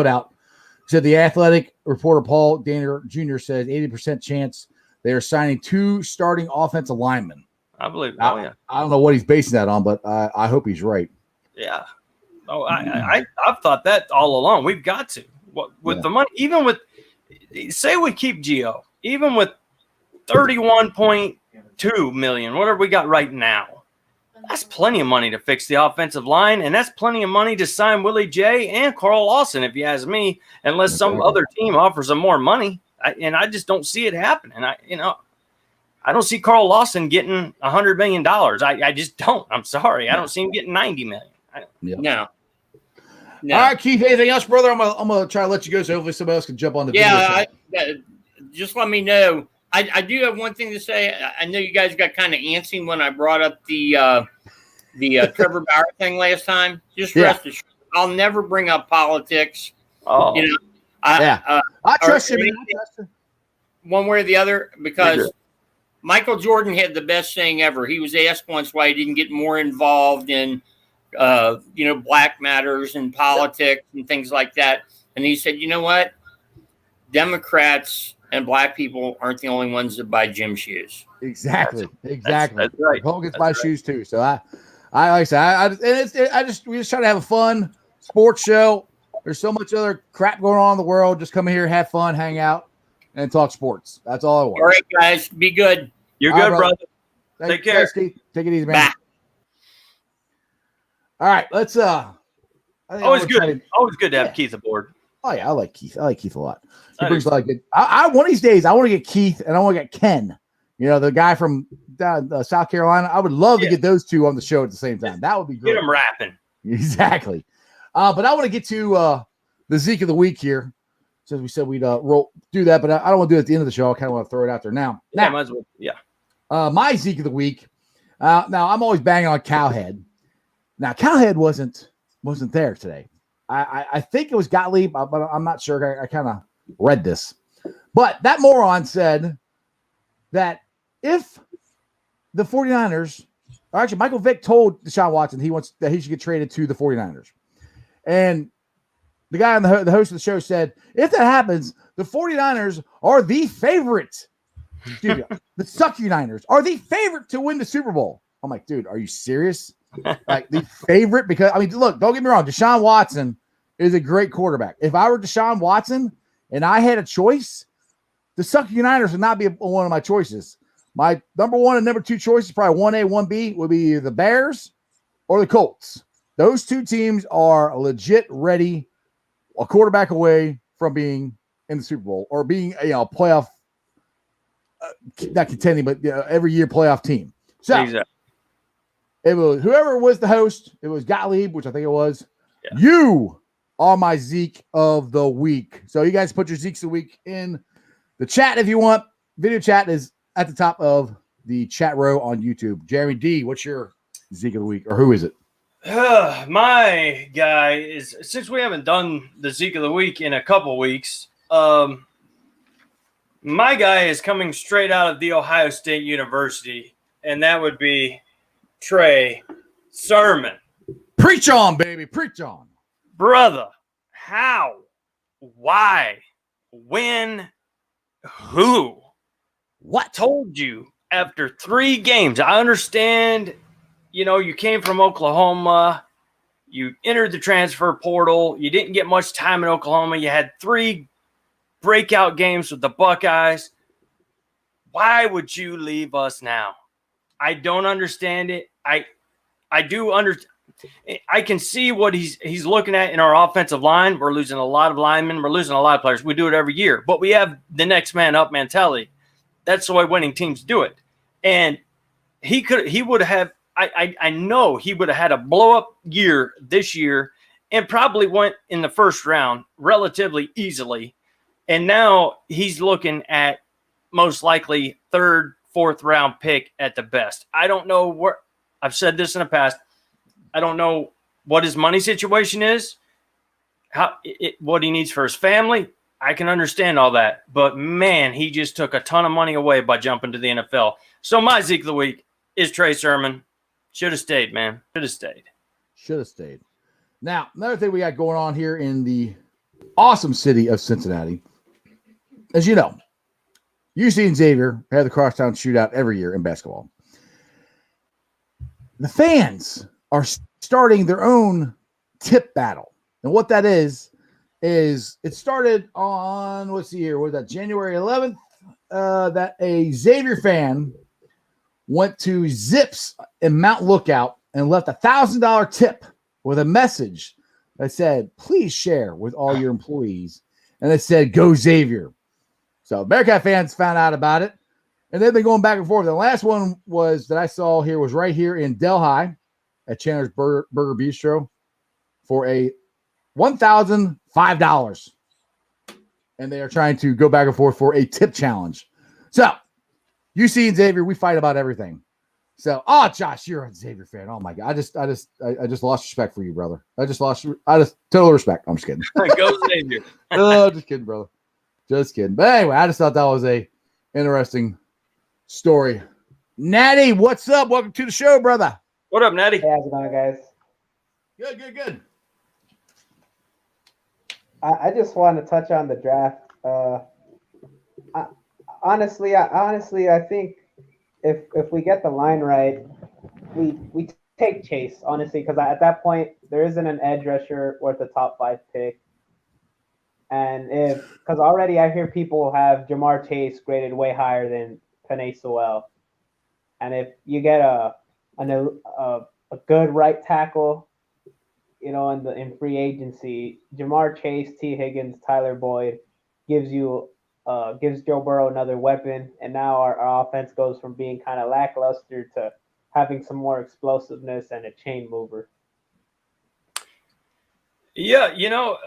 out. He said the Athletic reporter Paul Daniel Jr. says 80% chance they are signing 2 starting offensive linemen. I believe. I don't know what he's basing that on, but I hope he's right. Yeah. Oh, I've thought that all along. We've got to with the money, even with say we keep Gio, even with 31.2 million. What have we got right now? That's plenty of money to fix the offensive line, and that's plenty of money to sign Willie J and Carl Lawson, if you ask me. Unless some other team offers them more money, I just don't see it happening. I don't see Carl Lawson getting $100 million. I just don't. I'm sorry. I don't see him getting $90 million. No. All right, Keith. Anything else, brother? I'm gonna try to let you go, so hopefully somebody else can jump on the video. Just let me know. I do have one thing to say. I know you guys got kind of antsy when I brought up the Trevor Bauer thing last time. Just rest assured, I'll never bring up politics. Oh, I trust you, man. I trust you. One way or the other, because Michael Jordan had the best saying ever. He was asked once why he didn't get more involved in, Black matters and politics and things like that. And he said, you know what? Democrats and Black people aren't the only ones that buy gym shoes. Exactly. That's right. Hogan gets my shoes too. So I like I said, we just try to have a fun sports show. There's so much other crap going on in the world. Just come here, have fun, hang out, and talk sports. That's all I want. All right, guys, be good. You're good, brother. Take care. Thanks, Steve. Take it easy, man. Bye. All right, let's Always good. Always good to have Keith aboard. Oh yeah, I like Keith. I like Keith a lot. He brings a lot of good. I one of these days I want to get Keith and I want to get Ken. The guy from South Carolina. I would love to get those two on the show at the same time. That would be great. Get them rapping. Exactly. But I want to get to the Zeke of the week here. Since we said we'd do that, but I don't want to do it at the end of the show. I kind of want to throw it out there now. Yeah, might as well. Yeah. My Zeke of the week. Now I'm always banging on Cowhead. Now Cowhead wasn't there today. I think it was Gottlieb, but I'm not sure. I kind of read this, but that moron said that if the 49ers, or actually Michael Vick told Deshaun Watson that he should get traded to the 49ers, and the guy on the host of the show said, if that happens, the 49ers are the favorite. Dude, the sucky Niners are the favorite to win the Super Bowl. I'm like, dude, are you serious? Like the favorite? Because look, don't get me wrong. Deshaun Watson is a great quarterback. If I were Deshaun Watson and I had a choice, the sucky Niners would not be one of my choices. My number 1 and number 2 choices, probably 1A, 1B, would be either the Bears or the Colts. Those 2 teams are legit ready, a quarterback away from being in the Super Bowl or being a playoff, not contending, but every year playoff team. So exactly. It was whoever was the host. It was Gottlieb, which I think it was. Yeah. You are my Zeke of the week. So you guys put your Zekes of the week in the chat if you want. Video chat is at the top of the chat row on YouTube. Jeremy D, what's your Zeke of the week, or who is it? My guy is, since we haven't done the Zeke of the week in a couple weeks, my guy is coming straight out of the Ohio State University, and that would be Trey Sermon. Preach on, baby. Preach on. Brother, how? Why? When? Who? What? Told you after 3 games. I understand, you came from Oklahoma. You entered the transfer portal. You didn't get much time in Oklahoma. You had 3 breakout games with the Buckeyes. Why would you leave us now? I don't understand it. I do understand. I can see what he's looking at in our offensive line. We're losing a lot of linemen. We're losing a lot of players. We do it every year, but we have the next man up mentality. That's the way winning teams do it. And he would have. I know he would have had a blow up year this year, and probably went in the first round relatively easily. And now he's looking at most likely third, fourth round pick at the best. I don't know where. I've said this in the past. I don't know what his money situation is, what he needs for his family. I can understand all that. But, man, he just took a ton of money away by jumping to the NFL. So my Zeke of the week is Trey Sermon. Should have stayed, man. Should have stayed. Should have stayed. Now, another thing we got going on here in the awesome city of Cincinnati, as you know, UC and Xavier have the crosstown shootout every year in basketball. The fans are starting their own tip battle. And what that is it started on, what's the year? Was that January 11th? That a Xavier fan went to Zips in Mount Lookout and left $1,000 tip with a message that said, please share with all your employees. And it said, go Xavier. So Bearcat fans found out about it. And they've been going back and forth. The last one was that I saw here was right here in Delhi at Chandler's Burger Bistro for a $1,005. And they are trying to go back and forth for a tip challenge. So, UC and Xavier, we fight about everything. So, Josh, you're a Xavier fan. Oh my God. I just lost respect for you, brother. Total respect. I'm just kidding. Go Xavier. Oh, just kidding, brother. Just kidding. But anyway, I just thought that was a interesting story. Natty, what's up? Welcome to the show, brother. What up, Natty? Hey, how's it going, guys? Good. I just want to touch on the draft. Honestly, I think if we get the line right, we take Chase, honestly, because at that point there isn't an edge rusher worth a top 5 pick. And because already I hear people have Jamar Chase graded way higher than Penei Sewell, and if you get a good right tackle, in free agency, Jamar Chase, T. Higgins, Tyler Boyd gives Joe Burrow another weapon, and now our offense goes from being kind of lackluster to having some more explosiveness and a chain mover. Yeah,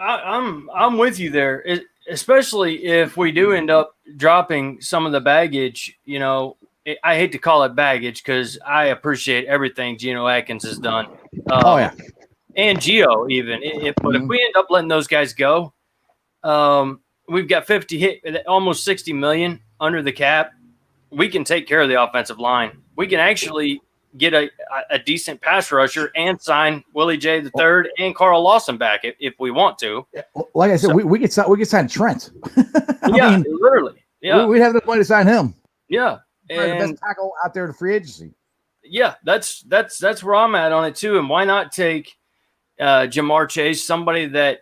I'm with you there, especially if we do end up dropping some of the baggage. I hate to call it baggage because I appreciate everything Geno Atkins has done. And Gio even. But if we end up letting those guys go, we've got almost $60 million under the cap. We can take care of the offensive line. We can actually get a decent pass rusher and sign Willie J. III and Carl Lawson back if we want to. Like I said, we could sign Trent. Literally. Yeah, we'd have the money to sign him. Yeah, and the best tackle out there in free agency. Yeah, that's where I'm at on it too. And why not take Jamar Chase, somebody that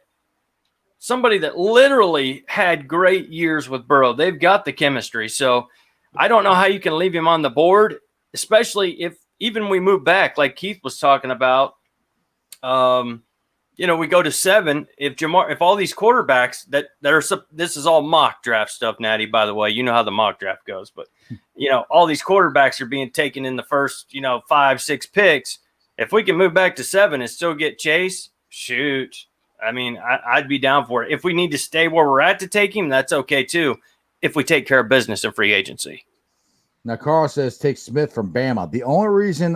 literally had great years with Burrow. They've got the chemistry, so I don't know how you can leave him on the board, especially if even we move back, like Keith was talking about. We go to 7. If all these quarterbacks this is all mock draft stuff, Natty, by the way, you know how the mock draft goes, but all these quarterbacks are being taken in the first, 5, 6 picks. If we can move back to 7 and still get Chase, shoot. I mean, I'd be down for it. If we need to stay where we're at to take him, that's okay too. If we take care of business in free agency. Now, Carl says take Smith from Bama. The only reason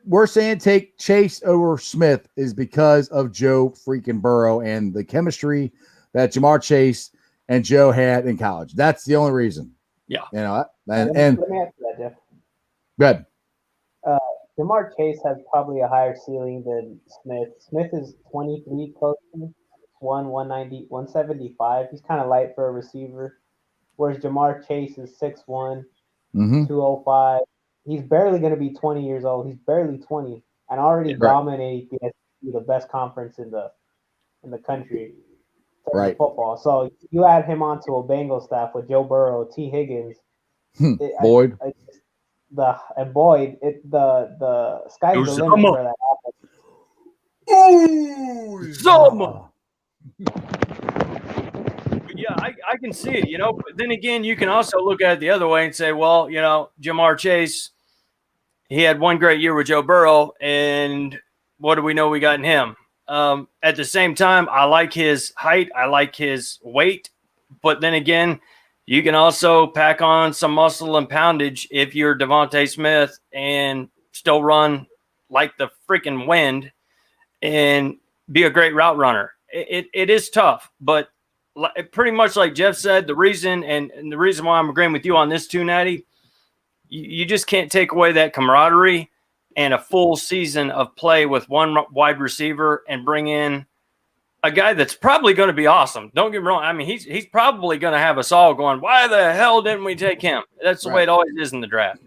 we're saying take Chase over Smith is because of Joe freaking Burrow and the chemistry that Jamar Chase and Joe had in college. That's the only reason. Yeah. Let me answer that, Jeff. Good. Jamar Chase has probably a higher ceiling than Smith. Smith is 23 coaching, 190, 175. He's kind of light for a receiver. Whereas Jamar Chase is 6'1", 205. He's barely going to be 20 years old. He's barely 20 and already dominated the best conference in the country. Right. Football. So you add him onto a Bengals staff with Joe Burrow, T. Higgins, Boyd. and Boyd, the sky's the limit Uzama. for that offense. Ooh, Zoma. Yeah, I can see it, But then again, you can also look at it the other way and say, well, Jamar Chase, he had one great year with Joe Burrow, and what do we know we got in him? At the same time, I like his height. I like his weight. But then again, you can also pack on some muscle and poundage if you're Devontae Smith and still run like the freaking wind and be a great route runner. It is tough, but pretty much like Jeff said, the reason why I'm agreeing with you on this too, Natty, you just can't take away that camaraderie and a full season of play with one wide receiver and bring in a guy that's probably going to be awesome. Don't get me wrong. I mean, he's probably going to have us all going, why the hell didn't we take him? That's the way it always is in the draft.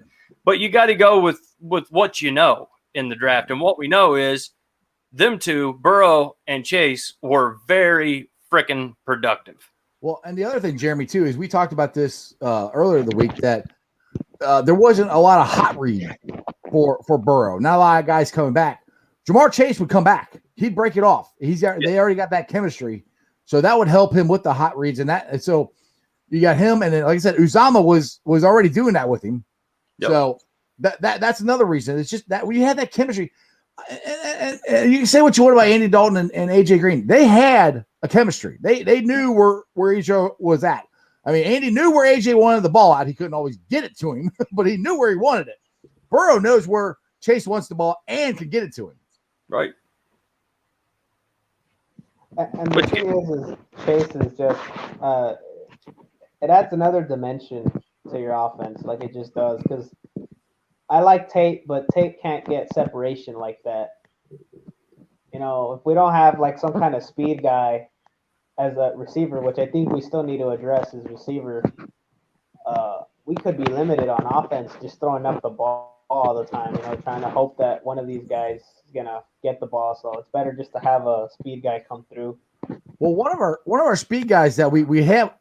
But you got to go with what you know in the draft. And what we know is them two, Burrow and Chase, were very freaking productive. Well, and the other thing, Jeremy, too, is we talked about this earlier in the week that there wasn't a lot of hot read for Burrow. Not a lot of guys coming back. Jamar Chase would come back. He'd break it off. They already got that chemistry, so that would help him with the hot reads and so you got him, and then like I said, Uzama was already doing that with him. Yep. So that's another reason. It's just that we had that chemistry. And you can say what you want about Andy Dalton and AJ Green. They had a chemistry. They knew where AJ was at. I mean, Andy knew where AJ wanted the ball out. He couldn't always get it to him, but he knew where he wanted it. Burrow knows where Chase wants the ball and can get it to him. Right. And the thing is Chase is just it adds another dimension to your offense, like it just does. Because I like Tate, but Tate can't get separation like that. If we don't have like some kind of speed guy as a receiver, which I think we still need to address as receiver, we could be limited on offense just throwing up the ball all the time, trying to hope that one of these guys is gonna get the ball. So it's better just to have a speed guy come through. Well, one of our speed guys that we have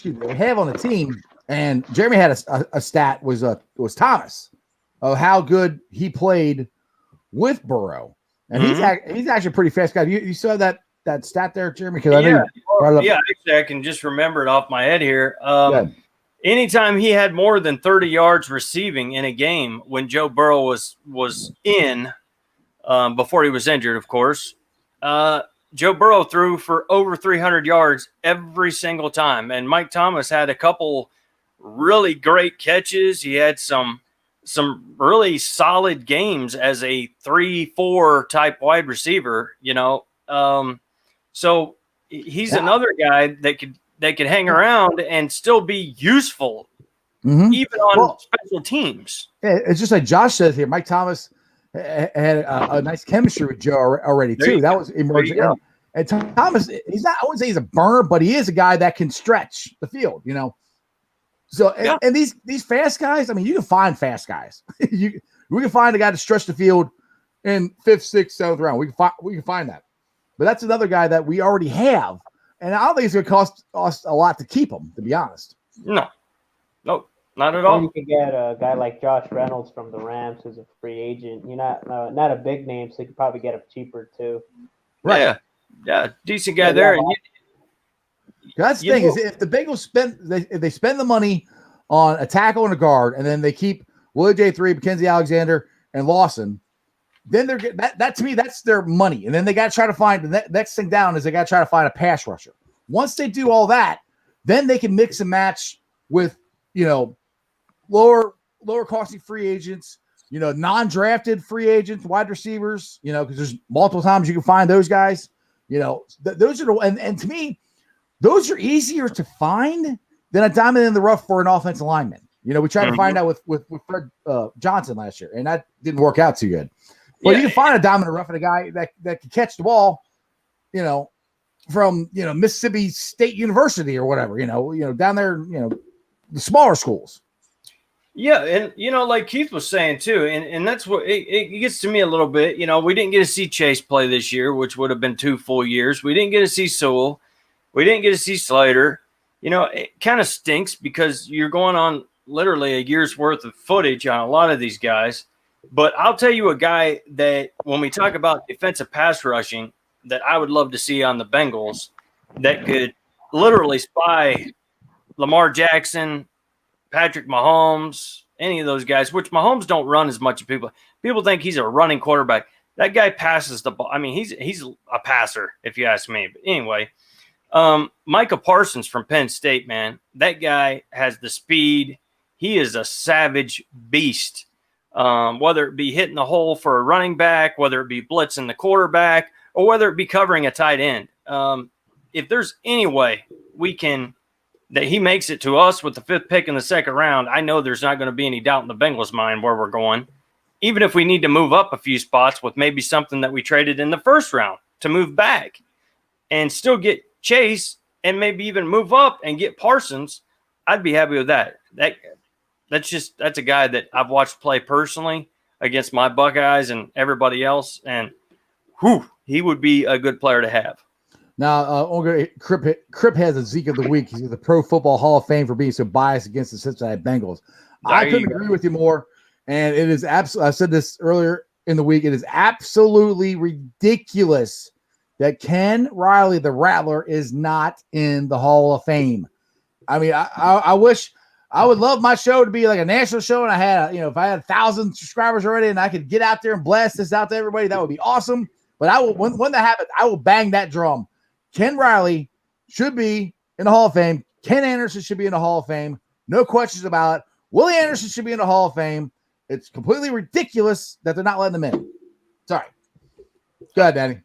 we have on the team, and Jeremy had a stat was Thomas of how good he played with Burrow, and he's actually a pretty fast guy. You saw that stat there, Jeremy? Because actually, I can just remember it off my head here. Anytime he had more than 30 yards receiving in a game when Joe Burrow was in, before he was injured, of course, Joe Burrow threw for over 300 yards every single time. And Mike Thomas had a couple really great catches. He had some really solid games as a 3-4 type wide receiver, so he's another guy that could hang around and still be useful, even on special teams. Yeah, it's just like Josh says here. Mike Thomas had a nice chemistry with Joe already too. That was emerging. And Thomas, I wouldn't say he's a burner, but he is a guy that can stretch the field. So and these fast guys. I mean, you can find fast guys. We can find a guy to stretch the field in 5th, 6th, 7th round. We can find that. But that's another guy that we already have. And I don't think it's going to cost us a lot to keep him, to be honest. No, not at all. Or you can get a guy like Josh Reynolds from the Rams who's a free agent. You're not a big name, so you could probably get him cheaper too. Right. Yeah, decent guy there. And that's the thing is if the Bengals spend the money on a tackle and a guard, and then they keep Willie J3, Mackenzie Alexander, and Lawson, then they're that to me, that's their money. And then they got to try to find the next thing down is they got to try to find a pass rusher. Once they do all that, then they can mix and match with, lower costing free agents, non-drafted free agents, wide receivers, because there's multiple times you can find those guys, those are and to me, those are easier to find than a diamond in the rough for an offensive lineman. We tried to find out with Fred Johnson last year, and that didn't work out too good. But you can find a diamond in the rough and a guy that can catch the ball, from Mississippi State University or whatever, down there, the smaller schools. Yeah, and like Keith was saying too, and that's what it gets to me a little bit. We didn't get to see Chase play this year, which would have been 2 full years. We didn't get to see Sewell. We didn't get to see Slater. It kind of stinks because you're going on literally a year's worth of footage on a lot of these guys. But I'll tell you a guy that when we talk about defensive pass rushing that I would love to see on the Bengals that could literally spy Lamar Jackson, Patrick Mahomes, any of those guys, which Mahomes don't run as much as people think he's a running quarterback. That guy passes the ball. I mean, he's a passer, if you ask me. But anyway, Micah Parsons from Penn State, man, that guy has the speed. He is a savage beast. Whether it be hitting the hole for a running back, whether it be blitzing the quarterback, or whether it be covering a tight end. If there's any way that he makes it to us with the 5th pick in the 2nd round, I know there's not going to be any doubt in the Bengals' mind where we're going. Even if we need to move up a few spots with maybe something that we traded in the 1st round to move back and still get Chase and maybe even move up and get Parsons, I'd be happy with that. That's a guy that I've watched play personally against my Buckeyes and everybody else, and he would be a good player to have. Now, Crip has a Zeke of the week. He's in the Pro Football Hall of Fame for being so biased against the Cincinnati Bengals. I couldn't agree with you more. And it is absolutely, I said this earlier in the week, it is absolutely ridiculous that Ken Riley, the Rattler, is not in the Hall of Fame. I mean, I wish, I would love my show to be like a national show, and I had, if I had 1,000 subscribers already and I could get out there and blast this out to everybody, that would be awesome. But I will, when that happens, I will bang that drum. Ken Riley should be in the Hall of Fame. Ken Anderson should be in the Hall of Fame. No questions about it. Willie Anderson should be in the Hall of Fame. It's completely ridiculous that they're not letting them in. Sorry. Go ahead, Danny.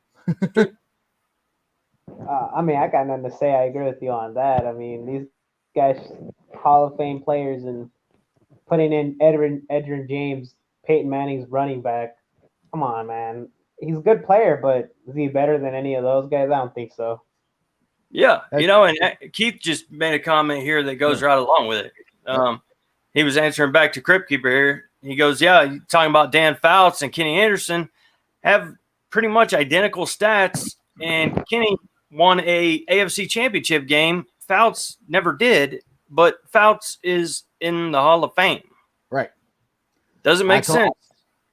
I mean, I got nothing to say. I agree with you on that. I mean, these guys, Hall of Fame players, and putting in Edgerrin James, Peyton Manning's running back. Come on, man. He's a good player, but is he better than any of those guys? I don't think so. Yeah, and Keith just made a comment here that goes right along with it. He was answering back to Crypt Keeper here. He goes, yeah, talking about Dan Fouts and Kenny Anderson have pretty much identical stats, and Kenny won a AFC championship game. Fouts never did, but Fouts is in the Hall of Fame. Right. Doesn't make sense.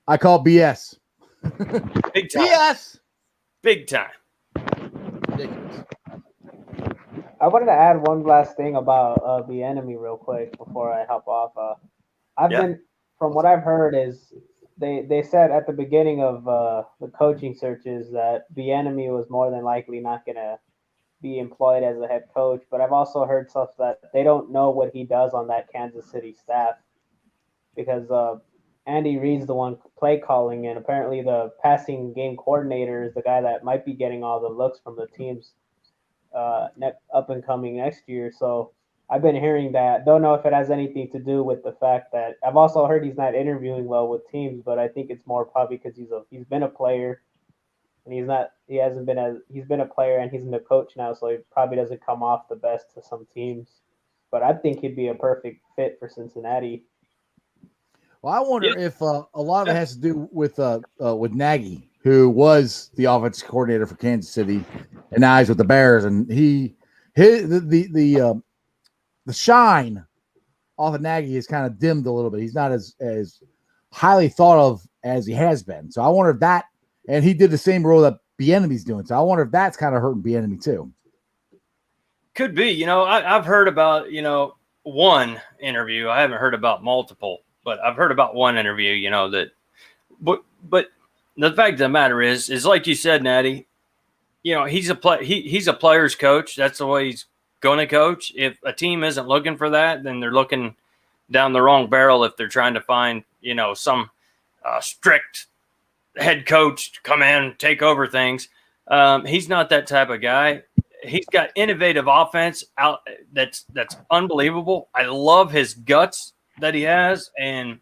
I call BS. Big time. BS. Big time. Ridiculous. I wanted to add one last thing about the enemy real quick before I hop off. From what I've heard is they said at the beginning of the coaching searches that the enemy was more than likely not going to be employed as a head coach. But I've also heard stuff that they don't know what he does on that Kansas City staff because Andy Reid's the one play calling, and apparently the passing game coordinator is the guy that might be getting all the looks from the teams up and coming next year. So I've been hearing that. Don't know if it has anything to do with the fact that I've also heard he's not interviewing well with teams, but I think it's more probably because he's been a player and he's been a player and he's been a coach now, so he probably doesn't come off the best to some teams. But I think he'd be a perfect fit for Cincinnati. Well, I wonder if a lot of it has to do with Nagy, who was the offensive coordinator for Kansas City, and now he's with the Bears, and the shine off of Nagy is kind of dimmed a little bit. He's not as highly thought of as he has been. So I wonder if that, and he did the same role that Bieniemy's doing. So I wonder if that's kind of hurting Bieniemy too. Could be. I've heard about one interview. I haven't heard about multiple. But I've heard about one interview, but the fact of the matter is like you said, Natty, he's a player's coach. That's the way he's going to coach. If a team isn't looking for that, then they're looking down the wrong barrel. If they're trying to find, some strict head coach to come in and take over things, he's not that type of guy. He's got innovative offense out that's unbelievable. I love his guts that he has, and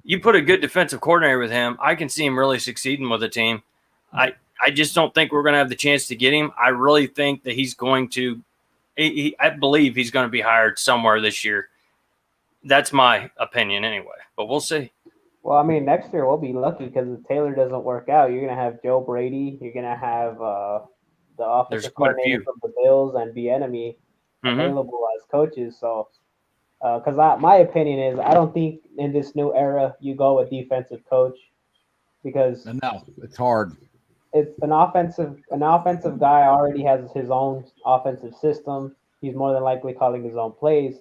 you put a good defensive coordinator with him, I can see him really succeeding with a team. I just don't think we're going to have the chance to get him. I really think that he's going to I believe he's going to be hired somewhere this year. That's my opinion anyway, but we'll see. Well, I mean, next year we'll be lucky because if Taylor doesn't work out, you're going to have Joe Brady, you're going to have the offensive coordinator from the Bills and Bieniemy available as coaches, so Because my opinion is, I don't think in this new era you go with defensive coach because No, it's hard. it's an offensive guy already has his own offensive system. He's more than likely calling his own plays.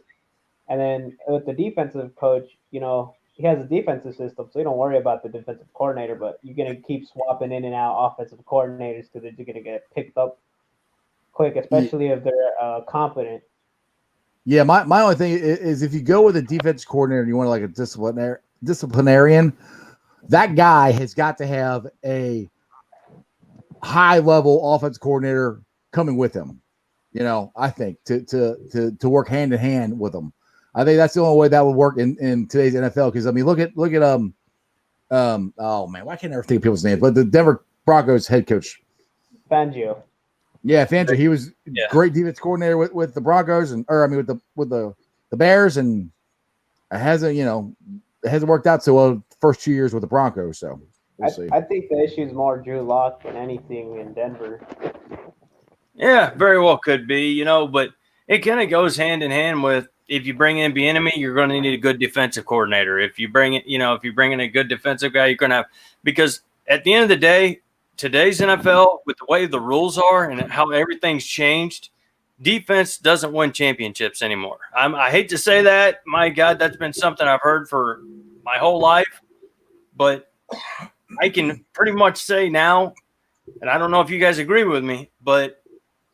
And then with the defensive coach, he has a defensive system, so you don't worry about the defensive coordinator, but you're gonna keep swapping in and out offensive coordinators because they're gonna get picked up quick, especially if they're competent. Yeah, my only thing is if you go with a defense coordinator and you want like a disciplinarian, that guy has got to have a high level offense coordinator coming with him. I think to work hand in hand with them. I think that's the only way that would work in today's NFL. Because I mean, look at oh man, why can't I never think of people's names? But the Denver Broncos head coach, Fangio. Yeah, Fangio. He was great defense coordinator with the Broncos with the Bears, and it hasn't worked out so well the first 2 years with the Broncos. So we'll see. I think the issue is more Drew Lock than anything in Denver. Yeah, very well could be, but it kind of goes hand in hand with if you bring in Bieniemy, you're going to need a good defensive coordinator. If you bring in a good defensive guy, you're going to have, because at the end of the day, today's NFL, with the way the rules are and how everything's changed, defense doesn't win championships anymore. I hate to say that. My God, that's been something I've heard for my whole life. But I can pretty much say now, and I don't know if you guys agree with me, but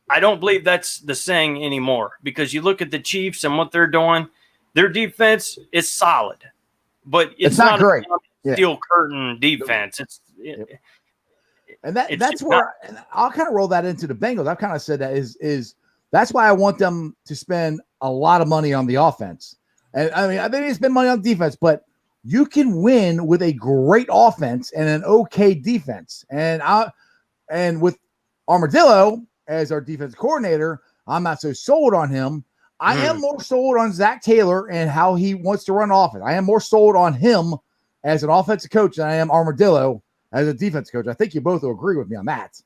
I don't believe that's the saying anymore, because you look at the Chiefs and what they're doing. Their defense is solid, but it's not great. Steel curtain defense. That's where I'll kind of roll that into the Bengals. I've kind of said that is that's why I want them to spend a lot of money on the offense. And I mean, they need to spend money on defense, but you can win with a great offense and an okay defense. And with Armadillo as our defense coordinator, I'm not so sold on him. I am more sold on Zach Taylor and how he wants to run offense. I am more sold on him as an offensive coach than I am Armadillo as a defense coach. I think you both will agree with me on that.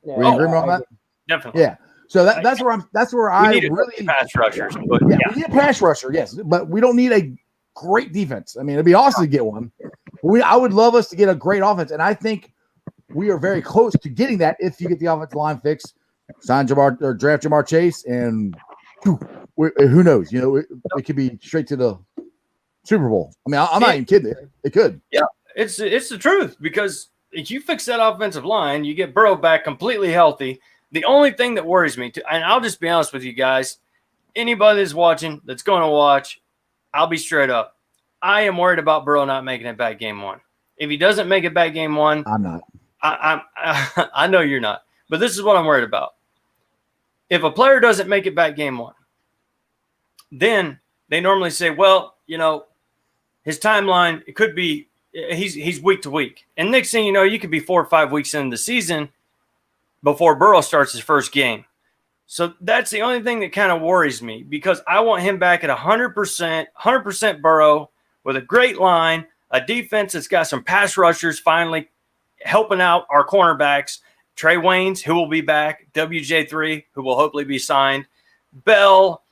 Yeah, Will you agree on that? Definitely. Yeah. So that's where I need really pass rushers. But we need a pass rusher, yes, but we don't need a great defense. I mean, it'd be awesome to get one. I would love us to get a great offense, and I think we are very close to getting that if you get the offensive line fixed, sign Jamar or draft Jamar Chase, and who knows? It could be straight to the Super Bowl. I mean, I'm not even kidding. It could. Yeah, it's the truth, because if you fix that offensive line, you get Burrow back completely healthy. The only thing that worries me, and I'll just be honest with you guys, anybody that's watching, that's going to watch, I'll be straight up. I am worried about Burrow not making it back game one. If he doesn't make it back game one, I'm not. I know you're not, but this is what I'm worried about. If a player doesn't make it back game one, then they normally say, well, his timeline, it could be he's week to week. And next thing you know, you could be 4 or 5 weeks into the season before Burrow starts his first game. So that's the only thing that kind of worries me, because I want him back at 100% Burrow with a great line, a defense that's got some pass rushers finally helping out our cornerbacks, Trey Waynes, who will be back, WJ3, who will hopefully be signed, Bell,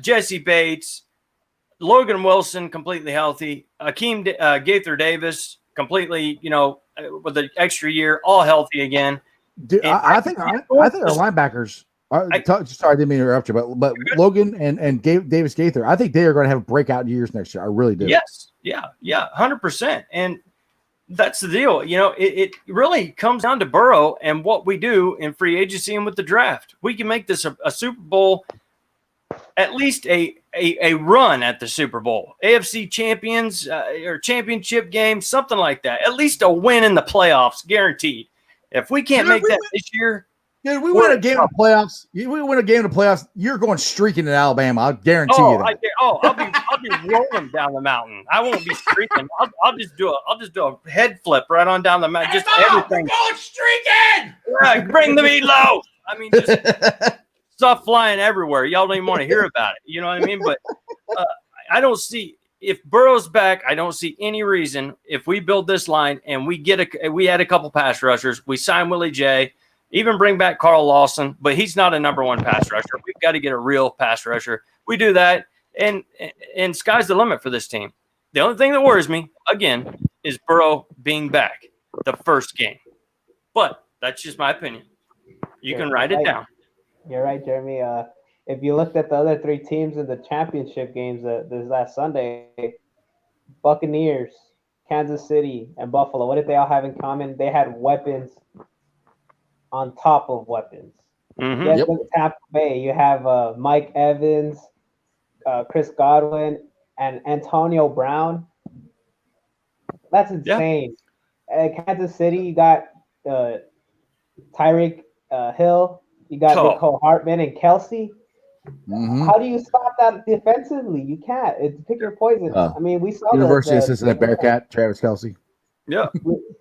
Jesse Bates, Logan Wilson completely healthy, Akeem Gaither Davis completely, with an extra year, all healthy again. Dude, I think our linebackers. Sorry, I didn't mean to interrupt you, but Logan and Davis Gaither, I think they are going to have breakout years next year. I really do. Yes, yeah, 100%. And that's the deal. It really comes down to Burrow and what we do in free agency and with the draft. We can make this a Super Bowl, at least a run at the Super Bowl, AFC champions or championship game, something like that. At least a win in the playoffs, guaranteed. If we can't make that this year, dude, we win a game of playoffs. We win a game of playoffs. You're going streaking in Alabama. I'll guarantee you that. I'll be rolling down the mountain. I won't be streaking. I'll just do a head flip right on down the mountain. Just everything. We're going streaking. Yeah, bring the meatloaf. I mean, just stuff flying everywhere. Y'all don't even want to hear about it. You know what I mean? But I don't see. If Burrow's back, I don't see any reason, if we build this line and we add a couple pass rushers, we sign Willie J, even bring back Carl Lawson, but he's not a number one pass rusher. We've got to get a real pass rusher. We do that. and sky's the limit for this team. The only thing that worries me, again, is Burrow being back the first game. But that's just my opinion. You can write it down. You're right, Jeremy. If you looked at the other three teams in the championship games this last Sunday, Buccaneers, Kansas City, and Buffalo, what did they all have in common? They had weapons on top of weapons. Mhm. Yes, look at Tampa Bay. You have Mike Evans, Chris Godwin, and Antonio Brown. That's insane. Kansas City, you got Tyreek Hill. You got Nicole Hartman and Kelsey. Mhm. How do you stop that defensively? You can't. It's pick your poison. I mean, we saw University assistant at Bearcat, Travis Kelsey. Yeah.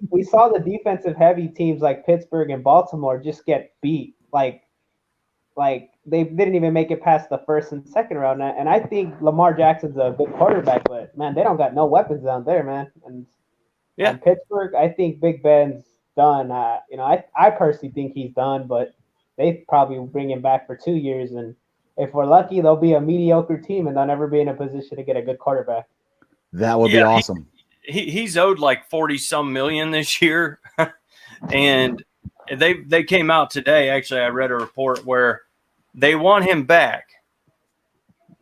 We saw the defensive heavy teams like Pittsburgh and Baltimore just get beat. Like they didn't even make it past the first and second round. And I think Lamar Jackson's a good quarterback, but man, they don't got no weapons down there, man. And Pittsburgh, I think Big Ben's done. I personally think he's done, but they probably bring him back for 2 years, and if we're lucky, they'll be a mediocre team and they'll never be in a position to get a good quarterback. That would be awesome. He's owed like 40-some million this year, and they came out today. Actually, I read a report where they want him back,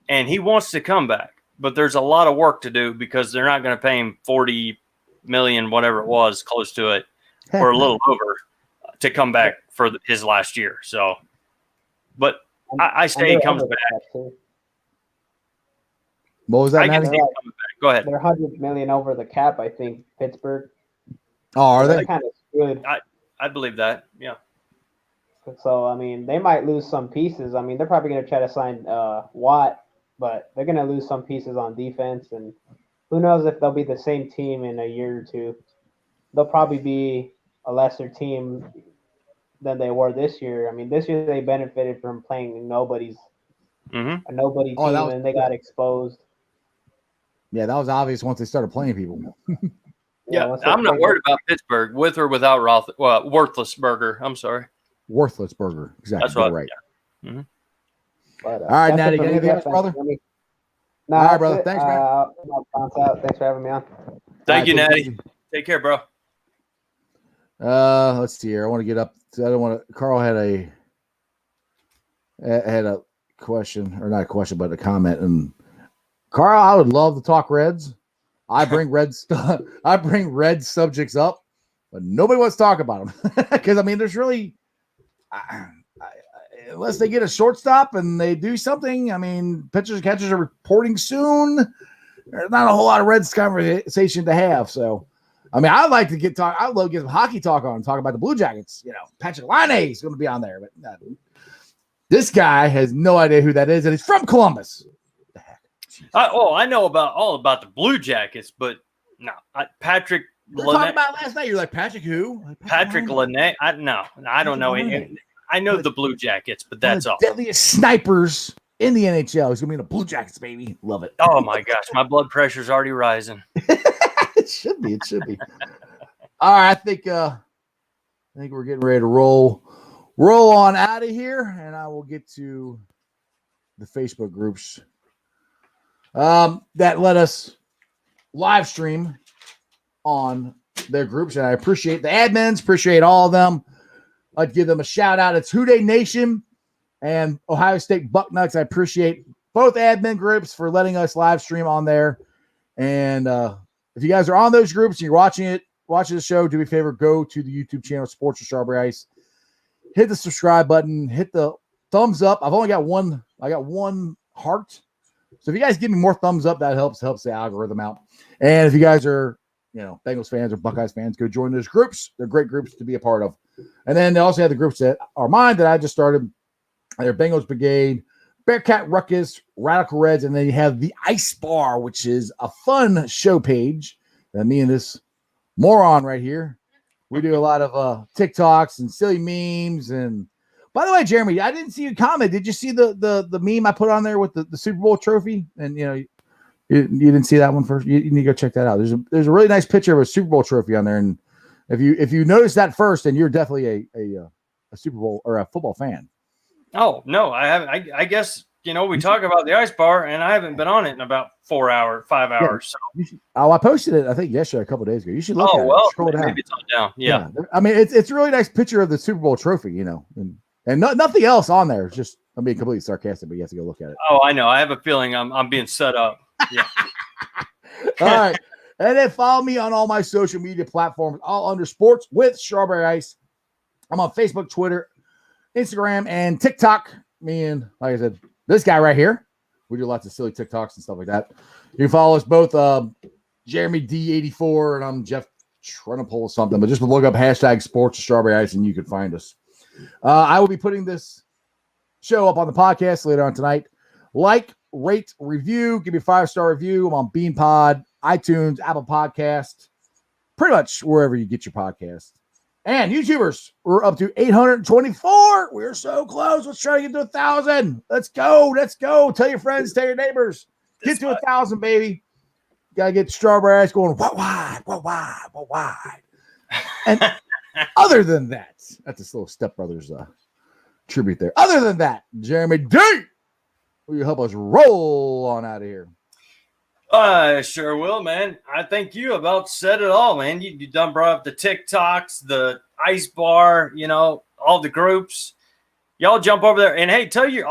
and he wants to come back, but there's a lot of work to do because they're not going to pay him 40 million, whatever it was, close to it, or a little over, to come back for his last year. So, but I say he comes back. What was that? I can see him coming back. Go ahead. They're 100 million over the cap, I think, Pittsburgh. Oh, are they? They're kind of screwed. I believe that. Yeah. So, I mean, they might lose some pieces. I mean, they're probably going to try to sign Watt, but they're going to lose some pieces on defense. And who knows if they'll be the same team in a year or two. They'll probably be a lesser team than they were this year. I mean, this year they benefited from playing a nobody team, and they got exposed. Yeah, that was obvious once they started playing people. Yeah, I'm not worried about Pittsburgh, with or without Worthlessberger. I'm sorry. Worthlessberger. Exactly. That's right. Right. Yeah. Mm-hmm. But, all right, Natty, anything else, brother? No, all right, brother. Thanks, man. Thanks for having me on. Thank you, Natty. Take care, bro. Let's see here. I want to get up. I don't want to. Carl had a question, or not a question, but a comment. And Carl, I would love to talk Reds. I bring red subjects up, but nobody wants to talk about them because I mean, there's really, unless they get a shortstop and they do something. I mean, pitchers and catchers are reporting soon. There's not a whole lot of Reds conversation to have. So, I mean, I'd like to I'd love to get some hockey talk on, talk about the Blue Jackets. You know, Patrick Laine is going to be on there, but this guy has no idea who that is, and he's from Columbus. I know all about the Blue Jackets, but no, Patrick. We were talking about last night. You're like, Patrick who? Like, Patrick Laine. I don't know. I know the Blue Jackets, but that's all. Deadliest snipers in the NHL. He's gonna be in the Blue Jackets, baby. Love it. Oh my gosh, my blood pressure's already rising. It should be. All right, I think we're getting ready to roll on out of here, and I will get to the Facebook groups that let us live stream on their groups, and I appreciate the admins, appreciate all of them. I'd give them a shout out. It's Houday Nation and Ohio State Bucknuts. I appreciate both admin groups for letting us live stream on there. And if you guys are on those groups and you're watching the show, do me a favor, go to the YouTube channel Sports with Strawberry Ice. Hit the subscribe button, hit the thumbs up. I've only got one. I got one heart. So if you guys give me more thumbs up, that helps the algorithm out. And if you guys are, Bengals fans or Buckeyes fans, go join those groups. They're great groups to be a part of. And then they also have the groups that are mine that I just started. They're Bengals Brigade, Bearcat Ruckus, Radical Reds, and then you have the Ice Bar, which is a fun show page that me and this moron right here, we do a lot of TikToks and silly memes. And by the way, Jeremy, I didn't see you comment. Did you see the meme I put on there with the Super Bowl trophy? And you didn't see that one first. You need to go check that out. There's a really nice picture of a Super Bowl trophy on there, and if you notice that first, then you're definitely a Super Bowl or a football fan. Oh no, I haven't. I guess we talk about the ice bar, and I haven't been on it in about 5 hours. So. I posted it, I think, yesterday, a couple of days ago. You should look at it. Scroll down. Maybe it's on down. Yeah. I mean, it's a really nice picture of the Super Bowl trophy, and nothing else on there. It's just, I'm being completely sarcastic, but you have to go look at it. Oh, I know. I have a feeling I'm being set up. Yeah. All right. And then follow me on all my social media platforms, all under Sports with Strawberry Ice. I'm on Facebook, Twitter, Instagram, and TikTok. Me and, like I said, this guy right here. We do lots of silly TikToks and stuff like that. You can follow us both, Jeremy D84, and I'm Jeff trying to pull something, but just look up hashtag Sports with Strawberry Ice, and you can find us. I will be putting this show up on the podcast later on tonight. Like, rate, review, give me a 5-star review. I'm on BeanPod, iTunes, Apple Podcast, pretty much wherever you get your podcast. And YouTubers, we're up to 824. We're so close. Let's try to get to 1,000. Let's go. Let's go. Tell your friends, tell your neighbors. Get to 1,000, baby. Gotta get Strawberry Ice going. What wide? And other than that, that's this little Step Brothers tribute there. Other than that, Jeremy D, will you help us roll on out of here? I sure will, man. I think you about said it all, man. You done brought up the TikToks, the ice bar, all the groups. Y'all jump over there and hey, tell your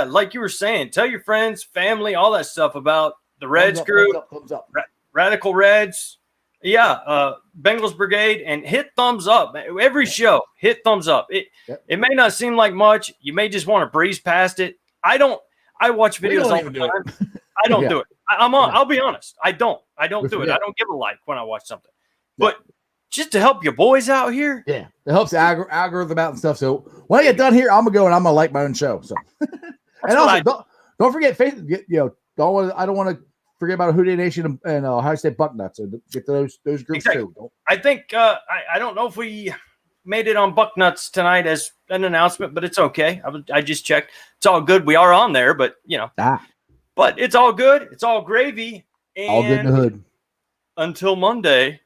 like you were saying, tell your friends, family, all that stuff about the Reds group, thumbs up. Radical Reds, Bengals Brigade, and hit thumbs up. Every show, hit thumbs up. It may not seem like much. You may just want to breeze past it. I watch videos all the time. I don't do it. I'll be honest. I don't do it. I don't give a like when I watch something. But just to help your boys out here. Yeah. It helps the algorithm out and stuff. So when I get done here, I'm gonna go and I'm gonna like my own show. So and also don't forget Facebook, I don't want to forget about Houday Nation and Ohio State Bucknuts. So get those groups too. I think I don't know if we made it on Bucknuts tonight as an announcement, but it's okay. I just checked. It's all good. We are on there, but but it's all good. It's all gravy. And all good in the hood. Until Monday,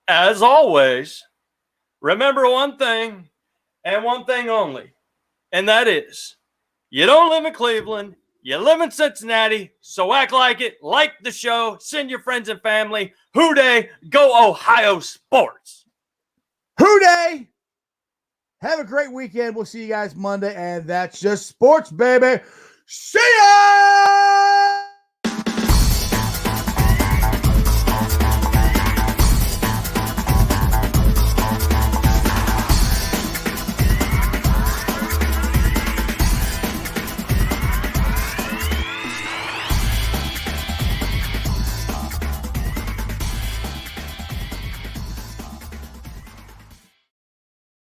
as always, remember one thing and one thing only, and that is you don't live in Cleveland. You live in Cincinnati, so act like it. Like the show. Send your friends and family. Houday, go Ohio Sports. Houday. Have a great weekend. We'll see you guys Monday, and that's just sports, baby. See ya!